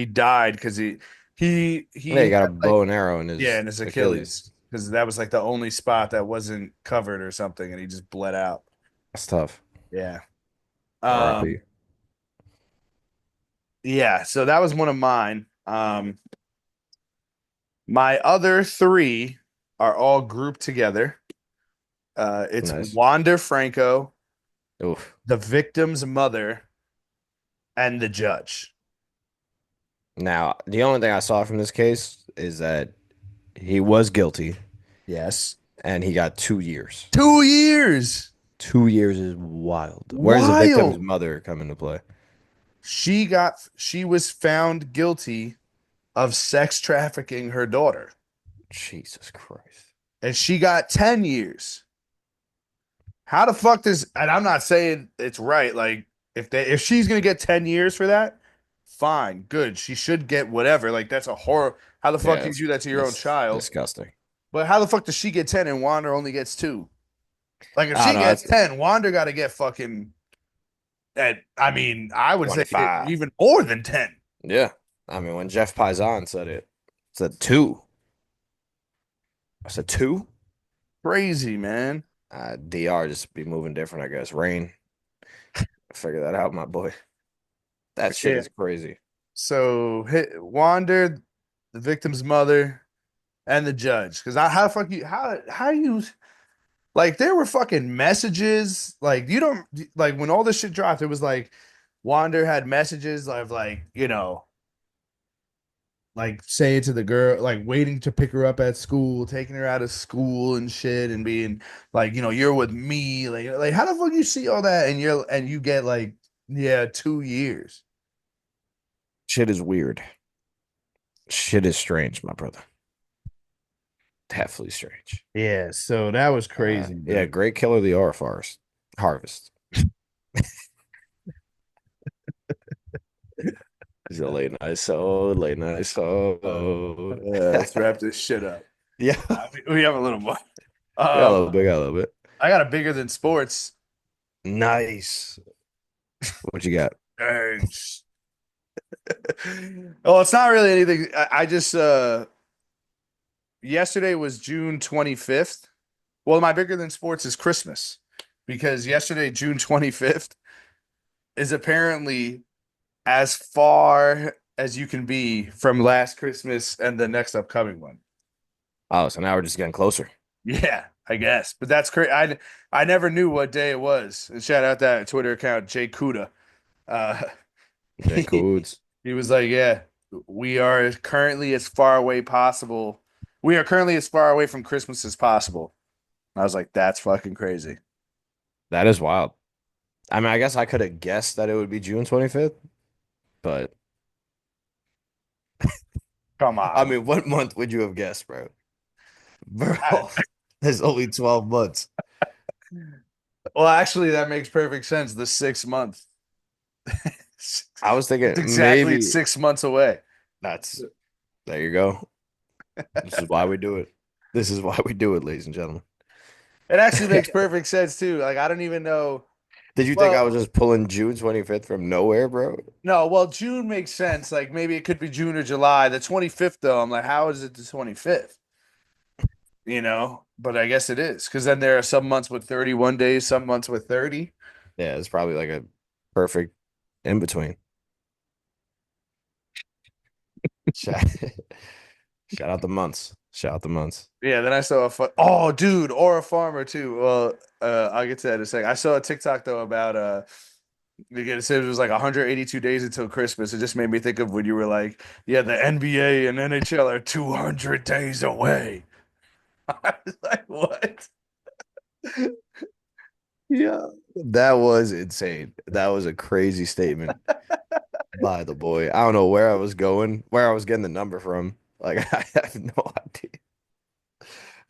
died because Yeah, he he got a had like bow and arrow in yeah, his in his Achilles. Achilles because that was like the only spot that wasn't covered or something, and he just bled out. That's tough. Yeah. R.I.P. Yeah, so that was one of mine. My other three are all grouped together. It's Nice. Wander Franco, Oof. the victim's mother, and the judge. Now, the only thing I saw from this case is that he was guilty Yes. and he got 2 years. 2 years. 2 years is wild. Where does the victim's Wild. mother come into play? She was found guilty of sex trafficking her daughter, Jesus Christ. and she got 10 years. How the fuck does, and I'm not saying it's right, like if she's gonna get 10 years for that, fine, good. She should get whatever. Like that's a horror. How the fuck Yeah, do you that's do that to your own that's child? disgusting. But how the fuck does she get 10 and Wander only gets two? Like if I she don't know. gets That's 10, Wander gotta get fucking at I mean, I would say 25. even more than 10. Yeah. I mean, when Jeff Paisan said it, said two. I said two. Crazy, man. DR just be moving different, I guess. Rain. Figure that out, my boy. That shit Yeah. is crazy. So Wander, the victim's mother, and the judge. Because how the fuck you how you like there were fucking messages like you don't like when all this shit dropped. It was like Wander had messages of like like saying to the girl like waiting to pick her up at school, taking her out of school and shit, and being like you're with me. Like how the fuck you see all that and you get like yeah 2 years. Shit is weird. Shit is strange, my brother. Definitely strange. Yeah, so that was crazy, Yeah, dude. great killer of the aura forest. Harvest. He's a late night soul, late night soul. Let's wrap this shit up. Yeah. We have a little more. Got a Um, little bit, got a little bit. I got a bigger than sports. Nice. What you got? Uh, well, it's not really anything. I just yesterday was June 25th. Well, my bigger than sports is Christmas because yesterday, June 25th, is apparently as far as you can be from last Christmas and the next upcoming one. Oh, so now we're just getting closer. Yeah, I guess. But that's crazy. I never knew what day it was. And shout out that Twitter account, Jay Kuda. Uh, Jay he, Coods. he was like, "Yeah, we are currently as far away possible. We are currently as far away from Christmas as possible." I was like, "That's fucking crazy." That is wild. I mean, I guess I could have guessed that it would be June 25th, but Come I on. mean, what month would you have guessed, bro? Bro, there's only 12 months. Well, actually, that makes perfect sense. The 6 month. I was It's thinking exactly maybe 6 months away. that's there you go. This is why we do it. This is why we do it, ladies and gentlemen. It actually makes perfect sense too. Like I don't even know. Did you think I was Well, just pulling June 25th from nowhere, bro? no, well, June makes sense. Like maybe it could be June or July. The 25th, though, I'm like, how is it the 25th? But I guess it is because then there are some months with 31 days, some months with 30. Yeah, it's probably like a perfect in between. Shout, shout out the months. Shout out the months. Yeah, then I saw oh, dude, or a farmer too. Well, I'll get to that in a second. I saw a TikTok though about it said it was like 182 days until Christmas. It just made me think of when you were like, yeah, the NBA and NHL are 200 days away. I was like, what? Yeah. That was insane. That was a crazy statement by the boy. I don't know where I was going, where I was getting the number from. Like, I have no idea.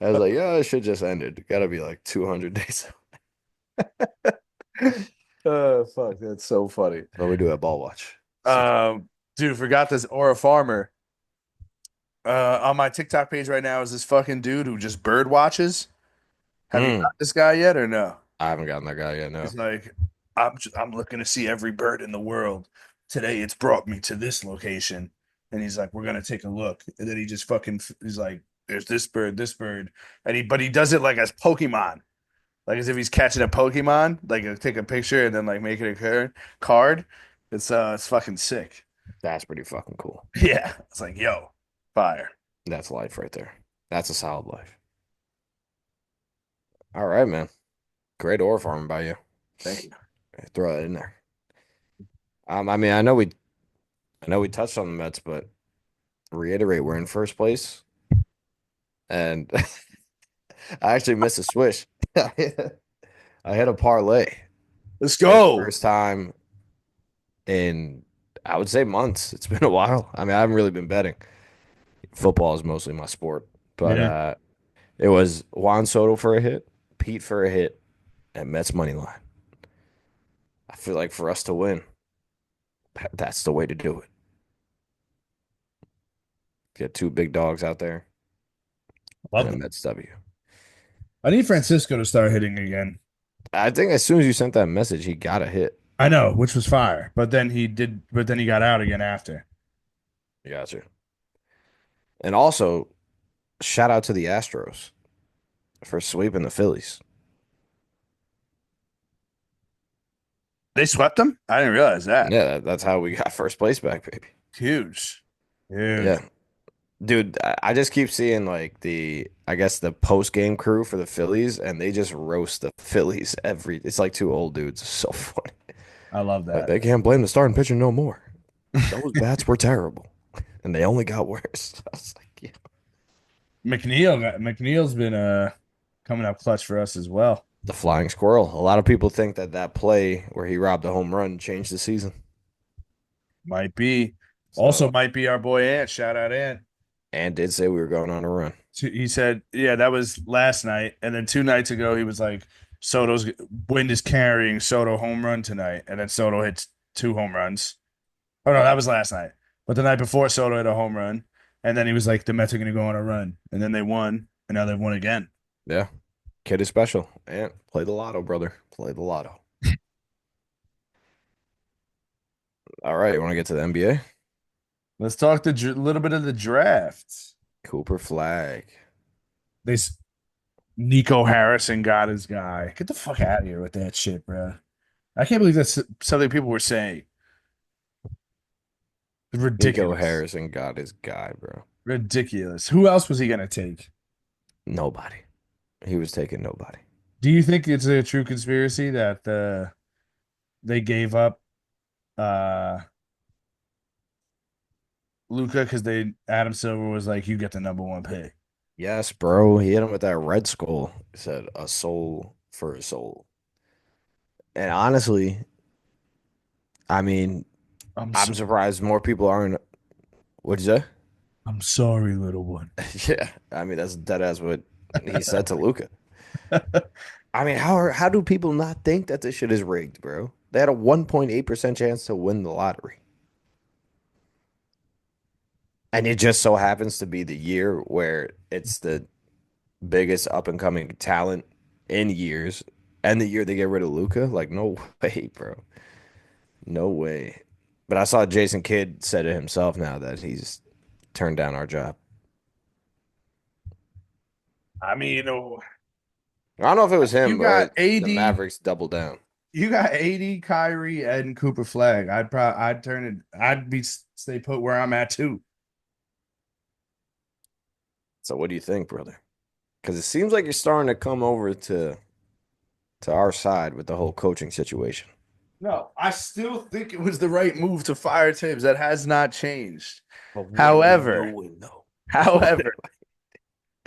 I was like, yeah, it should just ended. Gotta be like 200 days. Oh, fuck, that's so funny. What we do at Ball Watch. Six. Um, dude, forgot this or a farmer. On my TikTok page right now is this fucking dude who just bird watches. Have you Mm, got this guy yet or no? I haven't gotten that guy yet. No. He's like, I'm looking to see every bird in the world. Today it's brought me to this location. And he's like, we're gonna take a look. And then he just fucking he's like, there's this bird. And he does it like as Pokemon. Like as if he's catching a Pokemon, like take a picture and then like make it a card. It's fucking sick. That's pretty fucking cool. Yeah. It's like, yo, fire. That's life right there. That's a solid life. All right, man. Great ore farming by you. Thank you. Throw that in there. I mean, I know we touched on the Mets, but reiterate, we're in first place, and I actually missed a swish. I hit a parlay Let's for the go. first time in, I would say, months. It's been a while. I mean, I haven't really been betting. Football is mostly my sport, but Yeah. it was Juan Soto for a hit, Pete for a hit, and Mets money line. I feel like for us to win, that's the way to do it. Get two big dogs out there and Love a them. Mets W. I need Francisco to start hitting again. I think as soon as you sent that message, he got a hit. I know, which was fire. But then he got out again after. Gotcha. And also, shout out to the Astros for sweeping the Phillies. They swept him? I didn't realize that. Yeah, that's how we got first place back, baby. Huge. Huge. Yeah. Dude, I just keep seeing like I guess the post game crew for the Phillies, and they just roast the Phillies it's like two old dudes. It's so funny. I love Like that. they can't blame the starting pitcher no more. Those bats were terrible, and they only got worse. I was like, yeah. McNeil's been coming up clutch for us as well. The flying squirrel. A lot of people think that that play where he robbed a home run changed the season. Might be. Also So, might be our boy Ant. Shout out Ant. and did say we were going on a run. He said, yeah, that was last night. And then 2 nights ago, he was like, Soto's wind is carrying Soto home run tonight. And then Soto hits 2 home runs. Oh, no, that was last night. But the night before, Soto hit a home run. And then he was like, the Mets are going to go on a run. And then they won. And now they've won again. Yeah, kid is special. And play the lotto, brother. Play the lotto. All right, you want to get to the NBA? Let's talk a little bit of the draft. Cooper Flag. They Nico Harrison got his guy. Get the fuck out of here with that shit, bro. I can't believe that's something people were saying. Nico Ridiculous. Harrison got his guy, bro. Ridiculous. Who else was he gonna take? Nobody. He was taking nobody. Do you think it's a true conspiracy that they gave up uh Luca because they Adam Silver was like, you get the number one pick. Yes, bro. He hit him with that red skull. He said a soul for a soul. And honestly, I mean, I'm I'm so surprised more people aren't. What'd you say? I'm sorry, little one. Yeah, I mean that's dead ass what he said to Luca. I mean, how do people not think that this shit is rigged, bro? They had a 1.8% chance to win the lottery. And it just so happens to be the year where it's the biggest up and coming talent in years, and the year they get rid of Luca. Like, no way, bro. No way. But I saw Jason Kidd said it himself now that he's turned down our job. I mean, I don't know if it was you him or got the AD, Mavericks doubled down. you got AD, Kyrie, and Cooper Flag. I'd turn it. I'd be stay put where I'm at too. So what do you think, brother? Because it seems like you're starting to come over to our side with the whole coaching situation. No, I still think it was the right move to fire Tibbs. That has not changed. But what are we However, doing though? however,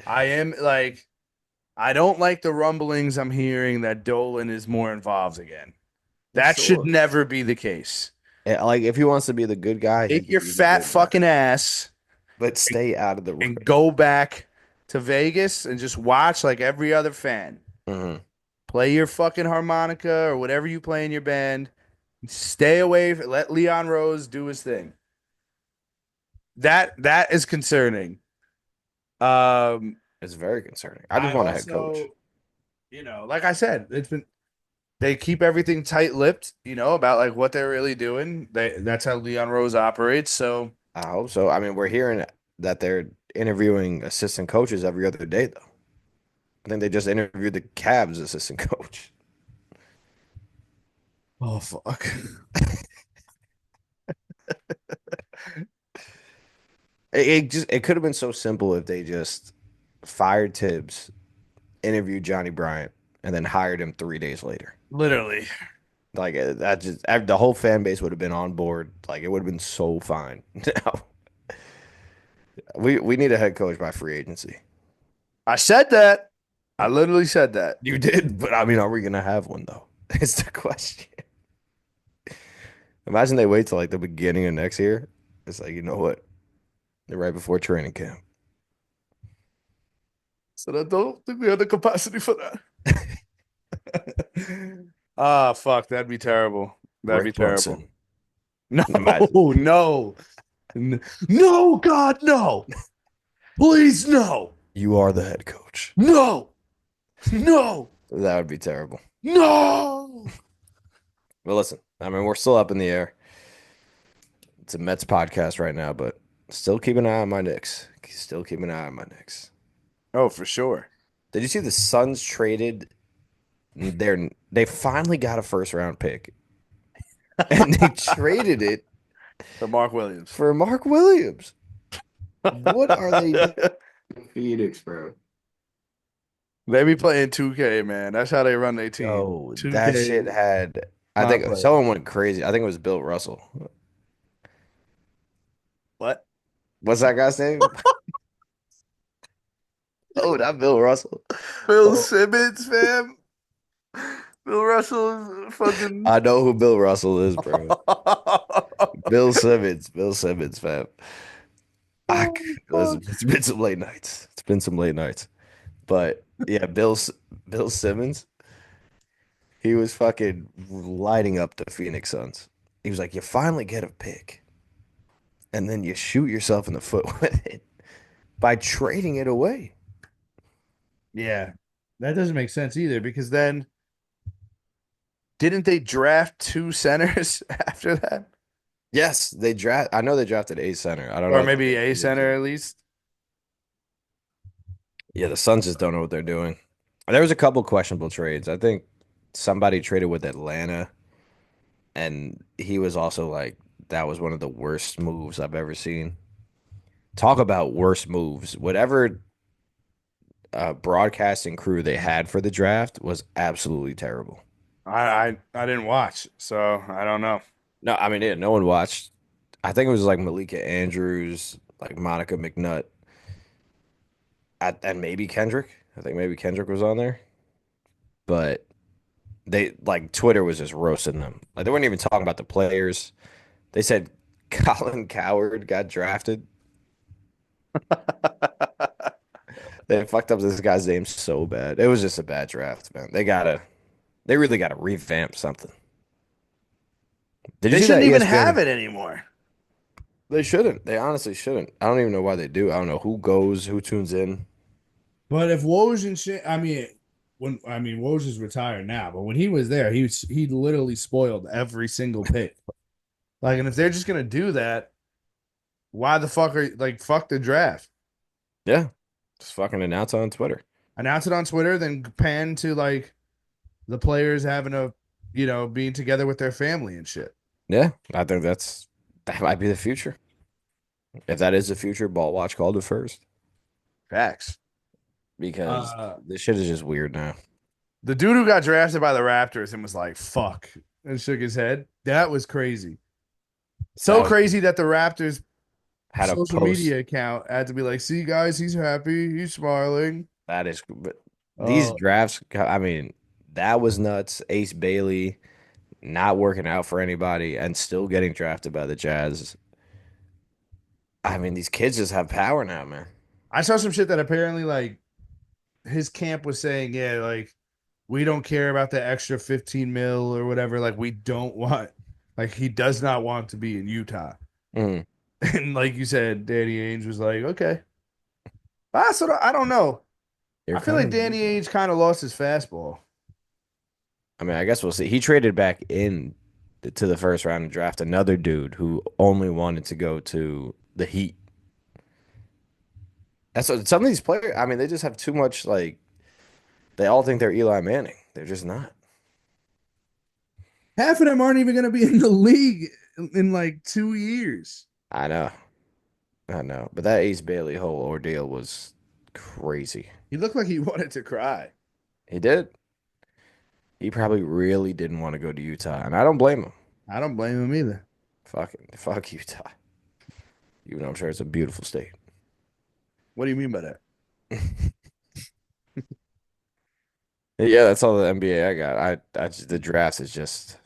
I am like, I don't like the rumblings I'm hearing that Dolan is more involved again. That should Sure. never be the case. Yeah, like if he wants to be the good guy, he Take can your be the fat good guy. fucking ass But stay out of the and ring. go back to Vegas and just watch like every other fan. Hmm. Play your fucking harmonica or whatever you play in your band. Stay away. Let Leon Rose do his thing. That is concerning. Um, It's very concerning. I just I want a head coach. also, like I said, they keep everything tight-lipped, about like what they're really doing. That's how Leon Rose operates. So I hope so. I mean, we're hearing that they're interviewing assistant coaches every other day, though. I think they just interviewed the Cavs assistant coach. oh fuck. It could have been so simple if they just fired Tibbs, interviewed Johnny Bryant and then hired him 3 days later. Literally. Like that just the whole fan base would have been on board. Like it would have been so fine. Now we need a head coach by free agency. I said that. I literally said that. You did, but I mean, are we gonna have one though? It's the question. Imagine they wait till like the beginning of next year. It's like, you know what? They're right before training camp. So I don't think we have the capacity for that. Ah, fuck. That'd be terrible. That'd be Rick terrible. Brunson. No, Imagine. no. No, God, no. Please, no. You are the head coach. No. No. That would be terrible. No. But listen, I mean, we're still up in the air. It's a Mets podcast right now, but still keep an eye on my Knicks. Still keep an eye on my Knicks. Oh, for sure. Did you see the Suns traded they finally got a first round pick and they traded it For Mark Williams. for Mark Williams. What are they doing in Phoenix, bro? They be playing 2K, man. That's how they run their team. Yo, that shit 2K, had I not think playing. someone went crazy. I think it was Bill Russell. What? What's that guy's name? Oh, not Bill Russell. Bill Oh, Simmons, fam. Bill Russell is fucking. I know who Bill Russell is, bro. Bill Simmons. Bill Simmons, fam. I, Oh, listen, fuck. it's been some late nights. It's been some late nights. But yeah, Bill Simmons, he was fucking lighting up the Phoenix Suns. He was like, you finally get a pick, and then you shoot yourself in the foot with it by trading it away. Yeah, that doesn't make sense either because then didn't they draft two centers after that? Yes, I know they drafted a center. I don't know Or if they maybe did a either center center. at least. Yeah, the Suns just don't know what they're doing. There was a couple questionable trades. I think somebody traded with Atlanta, and he was also like, that was one of the worst moves I've ever seen. Talk about worst moves. Whatever broadcasting crew they had for the draft was absolutely terrible. I didn't watch, so I don't know. No, I mean, yeah, no one watched. I think it was like Malika Andrews, like Monica McNutt, and maybe Kendrick. I think maybe Kendrick was on there, but they like Twitter was just roasting them. Like they weren't even talking about the players. They said Colin Coward got drafted. They fucked up this guy's name so bad. It was just a bad draft, man. They really gotta revamp something. Did you They see shouldn't that even have ESPN? it anymore. They shouldn't. They honestly shouldn't. I don't even know why they do. I don't know who goes, who tunes in. But if Woj and shit, Woj is retired now, but when he was there, he literally spoiled every single pick. Like, and if they're just gonna do that, why the fuck are like fuck the draft? Yeah. Just fucking announce it on Twitter. Announce it on Twitter, then pan to like the players having a being together with their family and shit. Yeah. I think that might be the future. If that is the future, Ball Watch called it first. Facts. Because Uh, this shit is just weird now. The dude who got drafted by the Raptors and was like, fuck, and shook his head. That was crazy. That So was crazy that the Raptors had a social post. media account had to be like, see, guys, he's happy. He's smiling. That is, but these Oh, drafts, I mean, that was nuts. Ace Bailey not working out for anybody and still getting drafted by the Jazz. I mean, these kids just have power now, man. I saw some shit that apparently like his camp was saying, yeah, like we don't care about the extra 15 mil or whatever. Like we don't want, like he does not want to be in Utah. Mm. And like you said, Danny Ainge was like, okay. I don't know. Here I feel like comes Danny Utah. Ainge kind of lost his fastball. I mean, I guess we'll see. He traded back in to the first round and draft another dude who only wanted to go to the Heat. That's what some of these players. I mean, they just have too much. Like they all think they're Eli Manning. They're just not. half of them aren't even going to be in the league in like 2 years. I know. I know. But that Ace Bailey whole ordeal was Crazy. He looked like he wanted to cry. He did. He probably really didn't want to go to Utah, and I don't blame him. I don't blame him either. Fuck Utah. Even though I'm sure it's a beautiful state. What do you mean by that? Yeah, that's all the NBA I got. The draft is just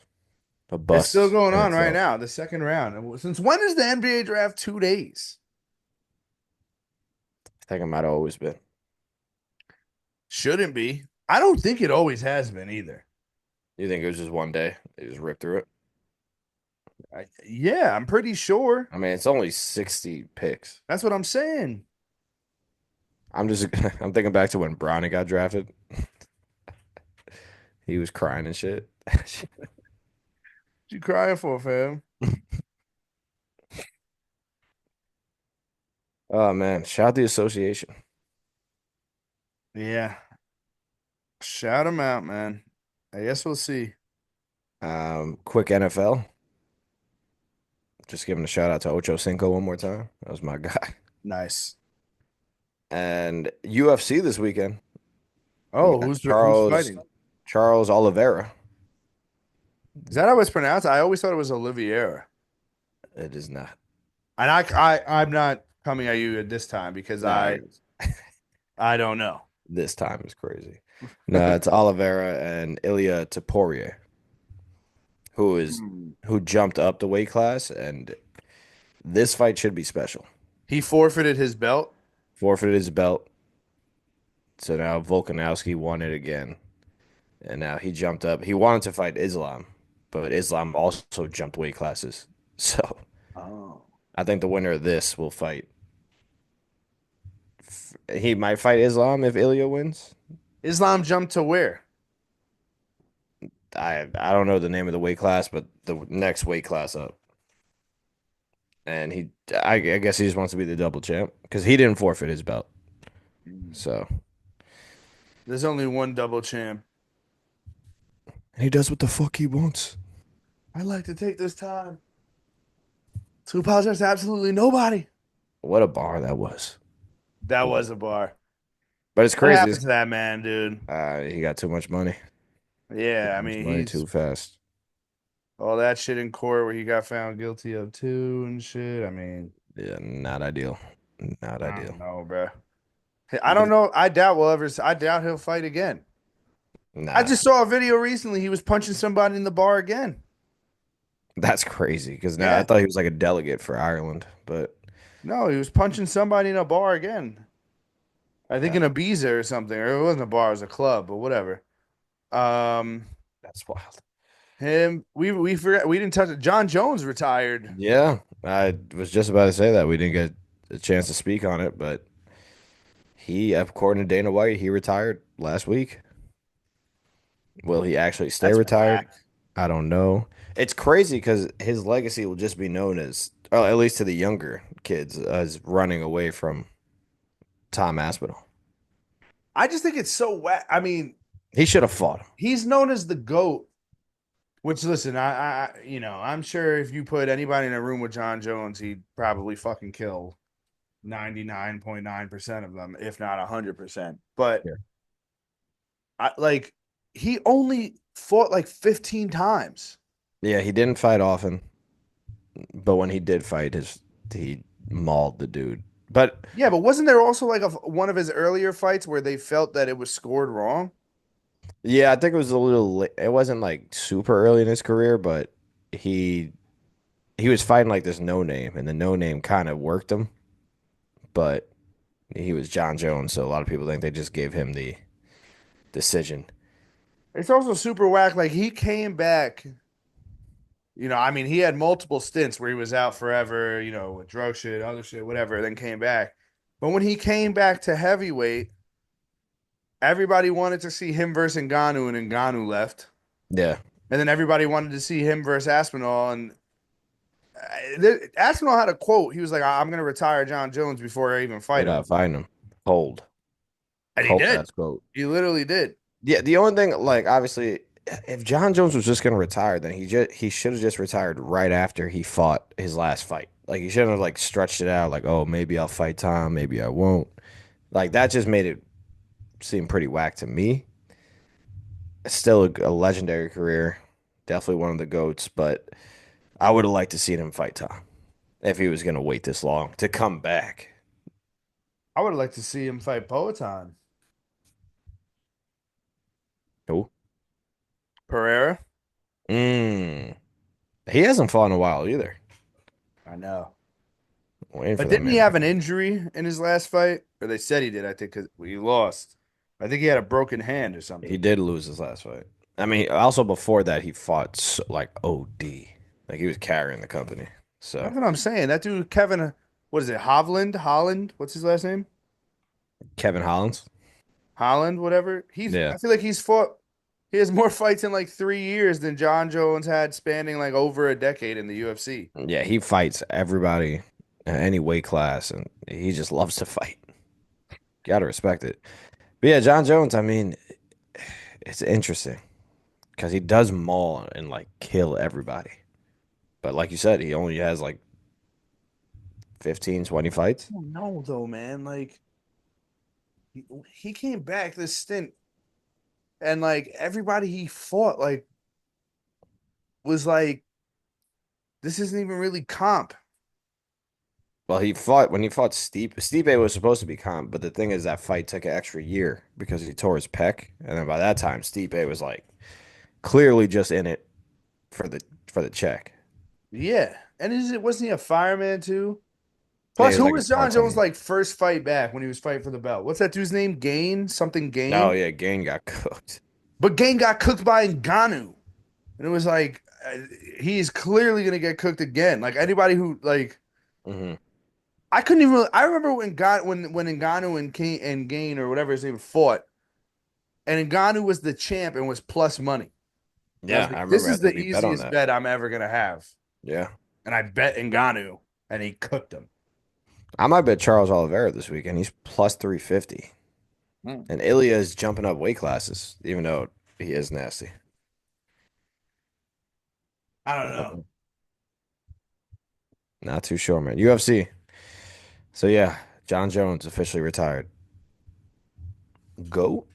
a It's still bust going in on right itself. now, the second round. And since when is the NBA draft 2 days? I think it might have always been. Shouldn't be. I don't think it always has been either. You think it was just one day? They just ripped through it? Yeah, I'm pretty sure. I mean, it's only 60 picks. That's what I'm saying. I'm just I'm thinking back to when Bronny got drafted. He was crying and shit. What you crying for, fam? Oh man, shout out the association. Yeah. Shout him out, man. I guess we'll see. Quick NFL. Just giving a shout out to Ocho Cinco one more time. That was my guy. Nice. And UFC this weekend. We Oh, got who's fighting? Charles Oliveira. Is that how it's pronounced? I always thought it was Oliveira. It is not. And I'm not coming at you at this time because No, I don't know. this time is crazy. No, it's Oliveira and Ilya Taporia, who jumped up the weight class, and this fight should be special. He forfeited his belt. Forfeited his belt, so now Volkanovski won it again, and now he jumped up. He wanted to fight Islam, but Islam also jumped weight classes. So Oh. I think the winner of this will fight. He might fight Islam if Ilya wins. Islam jumped to where? I don't know the name of the weight class, but the next weight class up. And I guess he just wants to be the double champ because he didn't forfeit his belt. So There's only one double champ. and he does what the fuck he wants. I'd like to take this time to apologize to absolutely nobody. What a bar that was. That was a bar. But it's What crazy. happened to that man, dude? He got too much money. Yeah, I Too much mean, money he's too fast. all that shit in court where he got found guilty of too and shit. I mean, Yeah, not ideal. Not I ideal. don't know, bro. I don't know. I doubt he'll fight again. Nah, I just saw a video recently. He was punching somebody in the bar again. that's crazy because now I Yeah. thought he was like a delegate for Ireland, but No, he was punching somebody in a bar again. I think in Ibiza or something. Or it wasn't a bar, it was a club, but whatever. Um, that's wild. we forgot we didn't touch it. John Jones retired. Yeah, I was just about to say that we didn't get a chance to speak on it, but he, according to Dana White, he retired last week. Will he actually stay That's retired? whack. I don't know. It's crazy because his legacy will just be known as, or at least to the younger kids, as running away from Tom Aspinall. I just think it's so whack. I mean, He should have fought him. he's known as the GOAT. Which listen, I'm sure if you put anybody in a room with John Jones, he'd probably fucking kill 99.9% of them, if not 100%. But Yeah. he only fought like 15 times. Yeah, he didn't fight often, but when he did fight, he mauled the dude. But Yeah, but wasn't there also like one of his earlier fights where they felt that it was scored wrong? yeah, I think it was a little. It wasn't like super early in his career, but he he was fighting like this no name, and the no name kind of worked him. But he was John Jones, so a lot of people think they just gave him the decision. It's also super whack. Like he came back. I mean, he had multiple stints where he was out forever, with drug shit, other shit, whatever, then came back. But when he came back to heavyweight, everybody wanted to see him versus Ngannou, and Ngannou left. Yeah, And then everybody wanted to see him versus Aspinall. And Aspinall had a quote. He was like, I'm going to retire John Jones before I even fight him. without fighting him, cold, And he cold did. ass quote. He literally did. Yeah, the only thing, like, obviously, if John Jones was just gonna retire, then he should have just retired right after he fought his last fight. Like, he shouldn't have like stretched it out. Like, oh, maybe I'll fight Tom, maybe I won't. Like that just made it seem pretty whack to me. It's still a legendary career, definitely one of the goats, but I would have liked to see him fight Tom if he was gonna wait this long to come back. I would like to see him fight Poatan. Who? Pereira. Mm. He hasn't fought in a while either. I know. Waiting for But that didn't he man to have an come. injury in his last fight? Or they said he did, I think, because he lost. I think he had a broken hand or He something. did lose his last fight. I mean, also before that, he fought like OD. Like he was carrying the company. So That's what I'm saying. That dude, Kevin, what is it? Hovland? Holland? What's his last name? Kevin Hollins. Holland, whatever. Yeah. I feel like he has more fights in like 3 years than John Jones had spanning like over a decade in the UFC. Yeah, he fights everybody in any weight class and he just loves to fight. Gotta respect it. But yeah, John Jones, I mean, it's interesting because he does maul and like kill everybody. But like you said, he only has like 15, 20 fights. Oh no, though, man. Like he came back this stint and like everybody he fought like was like this isn't even really comp. Well, he fought when he fought Stipe. Stipe was supposed to be calm, but the thing is that fight took an extra year because he tore his pec, and then by that time, Stipe was like clearly just in it for the check. Yeah. And wasn't he a fireman too? Yeah, he Plus, was who like a was John Jones' bartender. like first fight back when he was fighting for the belt? What's that dude's name? Gain? Something Oh Gain? yeah, Gain got cooked. But Gain got cooked by Ngannou. And it was like he's clearly gonna get cooked again. Like anybody who like Hmm. I couldn't even I remember when Ngannou and King and Gain or whatever his name fought, and Ngannou was the champ and was plus money. And I was Yeah, I like, this remember. I is the think we bet on easiest that. bet I'm ever gonna have. Yeah, And I bet Ngannou and he cooked him. I might bet Charles Oliveira this weekend. He's plus 350, Hmm. and Ilya is jumping up weight classes, even though he is nasty. I don't know. Uh, Not too sure, man. UFC. So yeah, John Jones officially retired. Go.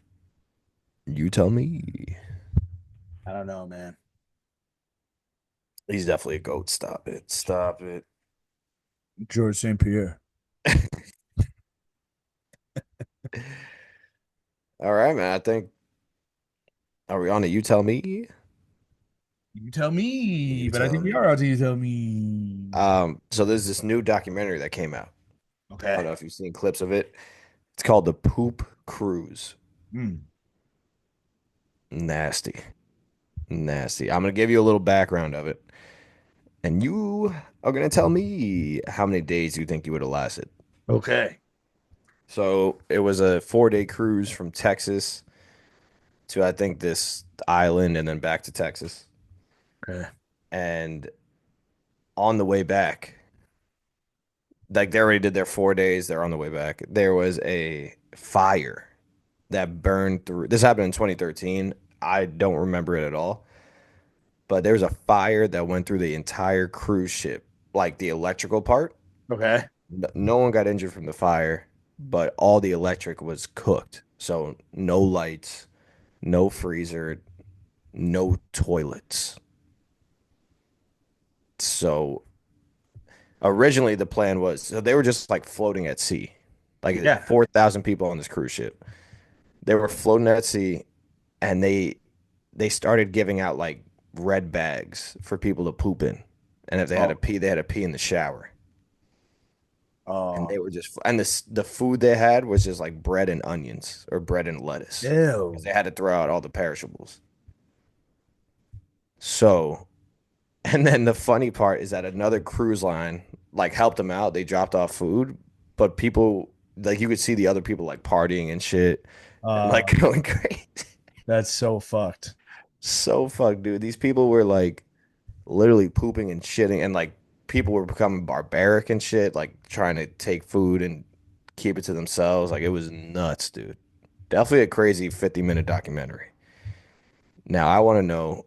You tell me. I don't know, man. He's definitely a goat. Stop it. Stop it. George St. Pierre. All right, man. I think are we on to you tell me? You tell me, You but I tell think we me. are out to you tell me. So there's this new documentary that came out. I don't Okay. know if you've seen clips of it. It's called The Poop Cruise. Hmm. Nasty. Nasty. I'm gonna give you a little background of it, and you are gonna tell me how many days you think you would have lasted. Okay. So it was a 4 day cruise from Texas to I think this island and then back to Texas. Okay. And on the way back, like they already did their 4 days, they're on the way back. There was a fire that burned through. This happened in 2013. I don't remember it at all, but there was a fire that went through the entire cruise ship, like the electrical part. Okay. No one got injured from the fire, but all the electric was cooked. So no lights, no freezer, no toilets. So originally the plan was so they were just like floating at sea, like Yeah. 4,000 people on this cruise ship. They were floating at sea, and they started giving out like red bags for people to poop in, and if they had to Oh. pee, they had to pee in the shower. And Oh. they were just and the food they had was just like bread and onions or bread and lettuce because Ew. they had to throw out all the perishables. So and then the funny part is that another cruise line like helped them out. They dropped off food, but people like you could see the other people like partying and shit and like Uh, going crazy. that's so fucked. So fucked, dude. These people were like literally pooping and shitting, and like people were becoming barbaric and shit, like trying to take food and keep it to themselves. Like it was nuts, dude. Definitely a crazy 50-minute documentary. Now I want to know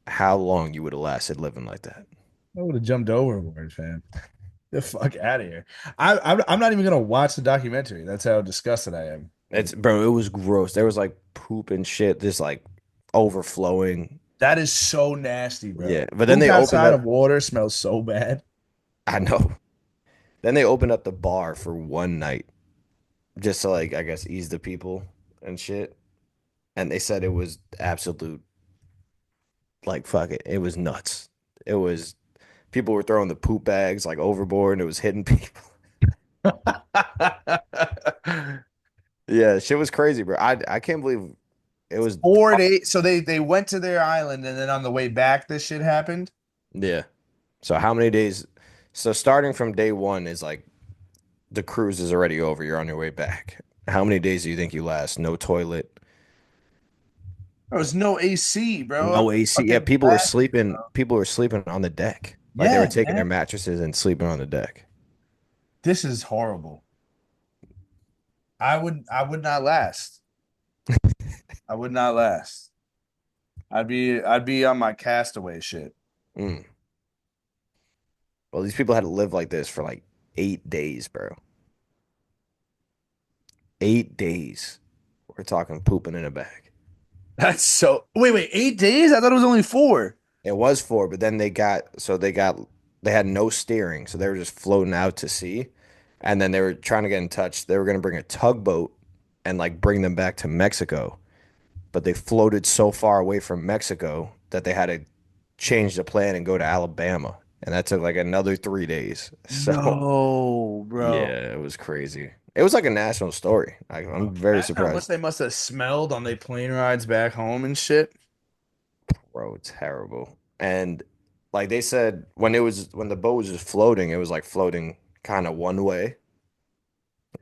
how long you would have lasted living like that. I would have jumped overboard, fam. The fuck out of here. I'm not even gonna watch the documentary. That's how disgusted I am. It's bro, it was gross. There was like poop and shit just like overflowing. That is so nasty, Yeah, bro. but then Poop they opened outside up. of water smells so bad. I know. Then they opened up the bar for one night just to like I guess ease the people and shit. And they said it was absolute like fuck it. It was nuts. It was people were throwing the poop bags like overboard and it was hitting people. Yeah, shit was crazy, bro. I can't believe it was 4 days. So they went to their island, and then on the way back, this shit happened. yeah. So how many days? So starting from day one is like the cruise is already over. You're on your way back. How many days do you think you last? No toilet, There was no AC, bro. no AC. Yeah, Fucking people were blasted, sleeping. bro. People were sleeping on the deck. Like they were Yeah, taking their man. mattresses and sleeping on the deck. This is horrible. I would not last. I would not last. I'd be on my castaway shit. Mm. Well, these people had to live like this for like 8 days, bro. 8 days. We're talking pooping in a bag. That's so. Wait, 8 days? I thought it was only 4. It was four, but then they had no steering, so they were just floating out to sea. And then they were trying to get in touch. They were going to bring a tugboat and like bring them back to Mexico, but they floated so far away from Mexico that they had to change the plan and go to Alabama. And that took like another 3 days. So No, bro. yeah, it was crazy. It was like a national story. I'm very Imagine how much surprised. they must have smelled on their plane rides back home and shit. Bro, terrible. And like they said, when the boat was just floating, it was like floating kind of one way.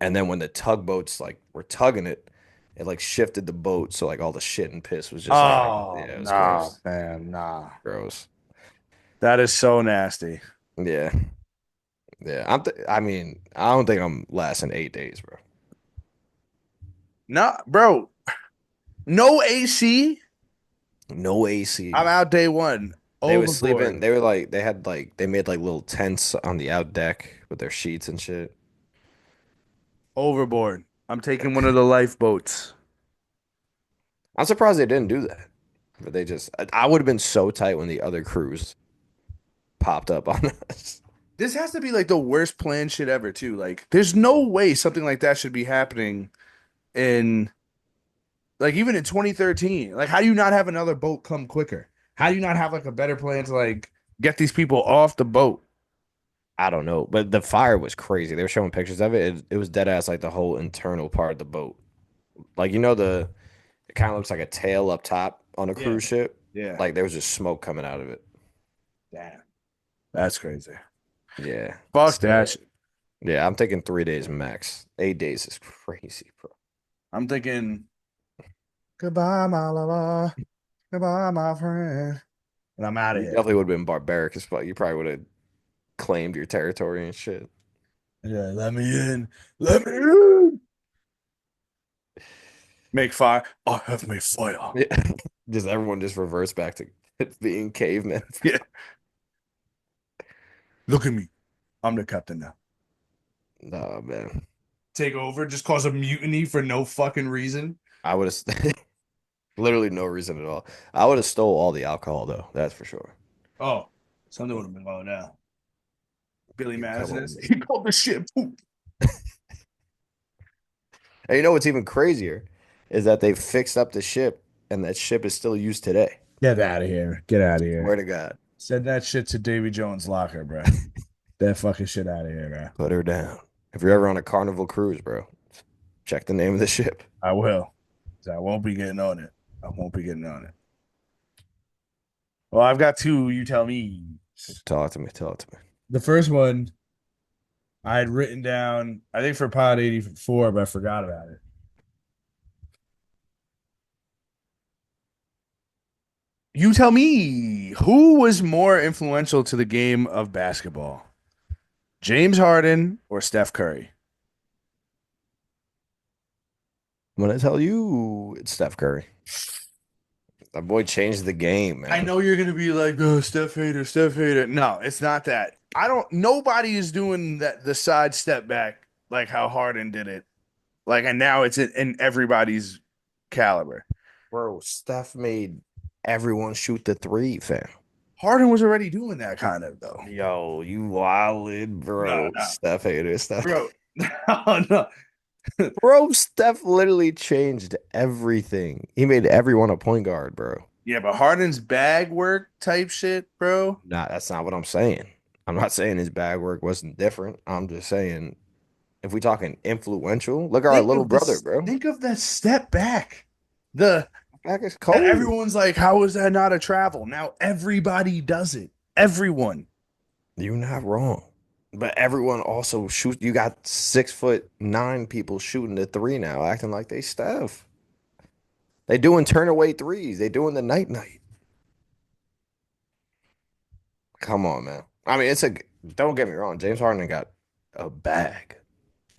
And then when the tugboats like were tugging it, it like shifted the boat. So like all the shit and piss was just like, Oh, yeah, it was nah, gross. man, nah. Gross. That is so nasty. Yeah. Yeah. I mean, I don't think I'm lasting 8 days, bro. Nah, bro. No AC. No I'm AC. out day one. They were sleeping. Overboard. They were like they made like little tents on the out deck with their sheets and shit. Overboard. I'm taking one of the lifeboats. I'm surprised they didn't do that. But they just I would have been so tight when the other crews popped up on us. This has to be like the worst planned shit ever, too. Like, there's no way something like that should be happening in, like, even in 2013. Like, how do you not have another boat come quicker? How do you not have like a better plan to like get these people off the boat? I don't know, but the fire was crazy. They were showing pictures of it. It was dead ass like the whole internal part of the boat. Like it kind of looks like a tail up top on a Yeah, cruise ship. yeah. Like there was just smoke coming out of it. Damn. That's crazy. Yeah. Fuck that So shit. yeah, I'm taking 3 days max. 8 days is crazy, bro. I'm thinking, goodbye, my lover. Goodbye, my friend. And I'm out of You here. definitely would have been barbaric as fuck. You probably would have claimed your territory and shit. Yeah, let me in. Let me in. Make fire. I have made fire. Yeah. Just everyone just reverts back to being cavemen. Yeah. Look at me. I'm the captain now. No, man. Take over, just cause a mutiny for no fucking reason. I would have literally no reason at all. I would have stole all the alcohol though. That's for sure. Oh, something would have been going down. Billy You come Madison, on. he called the shit poop. And you know what's even crazier is that they fixed up the ship and that ship is still used today. Get out of here. Get out of Swear here. to God. Send that shit to Davy Jones' locker, bro. That fucking shit out of here, bro. Put her down. If you're ever on a Carnival cruise, bro, check the name of the ship. I will. So I won't be getting on it. I won't be getting on it. Well, I've got two. You tell me. Talk to me. Tell it to me. The first one I had written down, I think for Pod 84, but I forgot about it. You tell me, who was more influential to the game of basketball? James Harden or Steph Curry? I'm gonna tell you it's Steph Curry. That boy changed the game, I man. know you're gonna be like, oh, Steph hater, Steph hater. No, it's not that. I don't. Nobody is doing that. The side step back like how Harden did it. Like, and now it's in everybody's caliber. Bro, Steph made everyone shoot the three, fam. Harden was already doing that kind of though. Yo, you wildin', No, bro. no, Steph hater, bro. Steph. No, no. Bro, Steph literally changed everything. He made everyone a point guard, bro. Yeah, but Harden's bag work type shit, bro. Nah, that's not what I'm saying. I'm not saying his bag work wasn't different. I'm just saying if we talking influential, look at our Think little of brother, this. bro. Think of that step back. The Back is And cold. everyone's like, how is that not a travel? Now everybody does it. Everyone. You're not wrong. But everyone also shoots. You got 6'9" people shooting the three now, acting like they Steph. They doing turn away threes. They doing the night night. Come on, man. I mean, don't get me wrong. James Harden got a bag,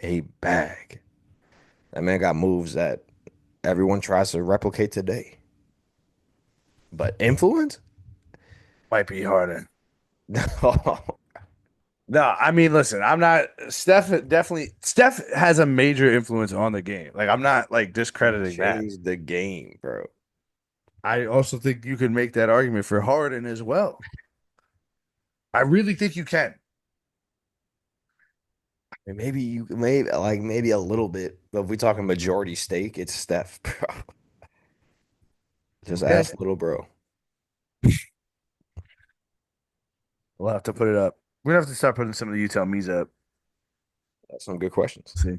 a bag. That man got moves that everyone tries to replicate today. But influence? Might be harder. No. No, I mean, listen, I'm not Steph has a major influence on the game. Like, I'm not like He discrediting that. changed the game, bro. I also think you could make that argument for Harden as well. I really think you can. And maybe you maybe a little bit, but if we talking majority stake, it's Steph, bro. Just Okay. ask little bro. We'll have to put it up. We're gonna have to start putting some of the You Tell Me's up. That's some good questions. See.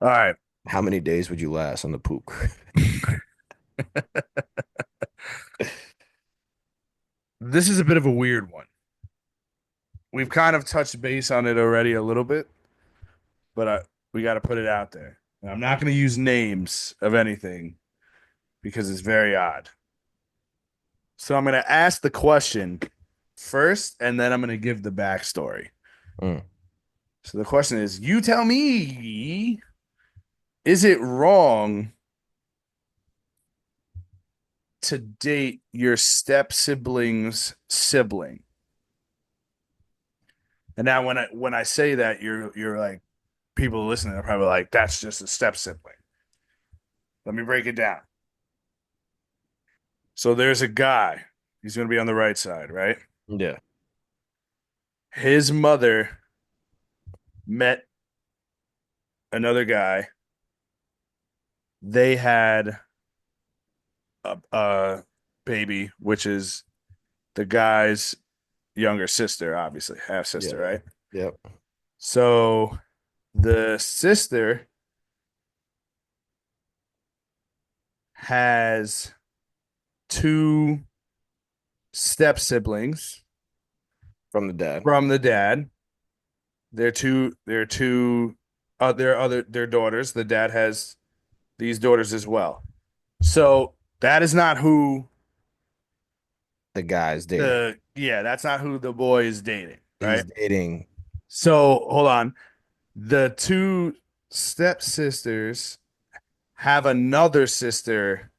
All right. How many days would you last on the poop? This is a bit of a weird one. We've kind of touched base on it already a little bit, but we got to put it out there. And I'm not going to use names of anything because it's very odd. So I'm going to ask the question first, and then I'm going to give the backstory. Mm. So the question is, you tell me, is it wrong to date your step sibling's sibling? And now when I say that, you're like, people listening are probably like, that's just a step sibling. Let me break it down. So there's a guy. He's going to be on the right side, right? Yeah. His mother met another guy. They had a baby, which is the guy's younger sister, obviously, half sister, Yeah. right? Yep. So the sister has two step siblings From the dad. from the dad. They're daughters. The dad has these daughters as well. So that is not who The guy's dating. that's not who the boy is dating, He's right? dating. So hold on. The two stepsisters have another sister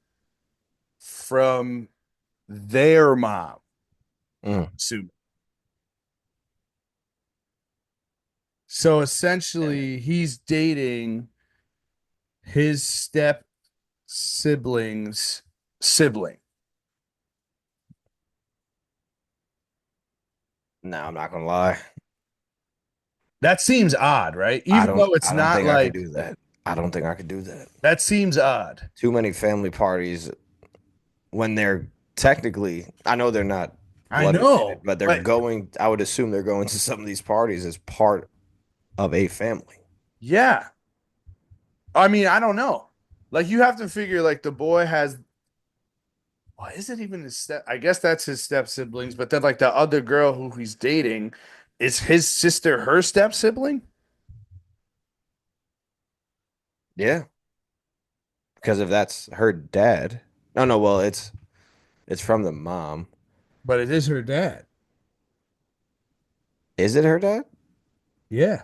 from their mom, Mm. Sue. So essentially, he's dating his step sibling's sibling. No, I'm not gonna lie. That seems odd, right? Even though it's I don't not think I could like do that. I don't think I could do that. that seems odd. Too many family parties when they're technically, I know they're not I blood related, know, but they're but going, I would assume they're going to some of these parties as part of a family. yeah. I mean, I don't know. Like you have to figure like the boy has why is it even his step? I guess that's his step siblings, but then like the other girl who he's dating is his sister her step sibling? Yeah. Because if that's her dad, no, well, it's from the mom. But it is her dad. Is it her dad? Yeah.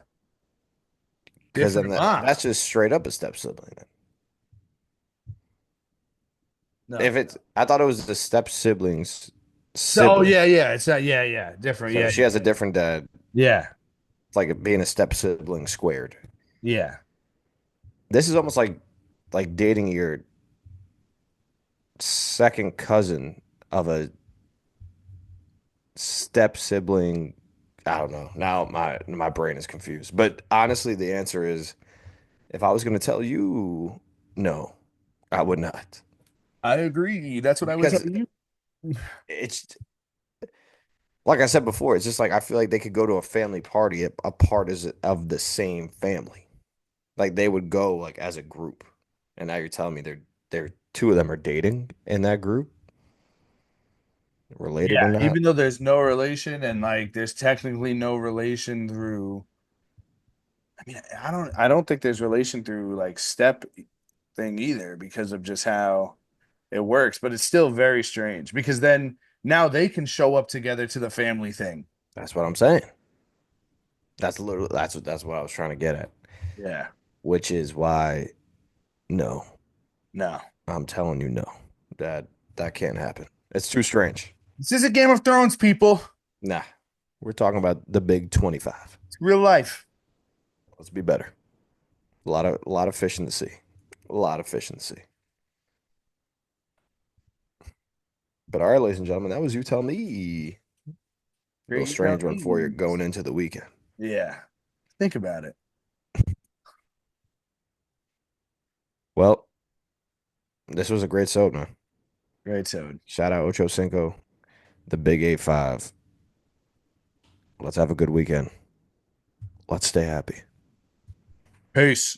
Because then Different mom. that's just straight up a step sibling. Then. No. If it's, I thought it was the step siblings Oh sibling. yeah, yeah. It's not. Yeah, yeah. Different. So Yeah, she has a different dad. yeah, It's like being a step sibling squared. yeah. This is almost like dating your second cousin of a step sibling. I don't know. Now my brain is confused. But honestly, the answer is if I was going to tell you, no, I would not. I agree. That's what I would tell Because you. it's like I said before, it's just like I feel like they could go to a family party, a part is of the same family. Like they would go like as a group. And now you're telling me they're two of them are dating in that group, related or Yeah, not. even though there's no relation and like there's technically no relation through. I mean, I don't think there's relation through like step thing either because of just how it works, but it's still very strange because then now they can show up together to the family thing. That's what I'm saying. That's what I was trying to get at, Yeah. which is why no, No. I'm telling you no. That that can't happen. It's too strange. This is a Game of Thrones, people. Nah. We're talking about the big 25. It's real life. Let's be better. A lot of fish in the sea. A lot of fish in the sea. But all right, ladies and gentlemen, that was you tell me. A little Great, you tell strange one for you me. going into the weekend. Yeah. Think about it. Well, this was a great soap, man. Great so. Shout out Ocho Cinco, the big 8-5. Let's have a good weekend. Let's stay happy. Peace.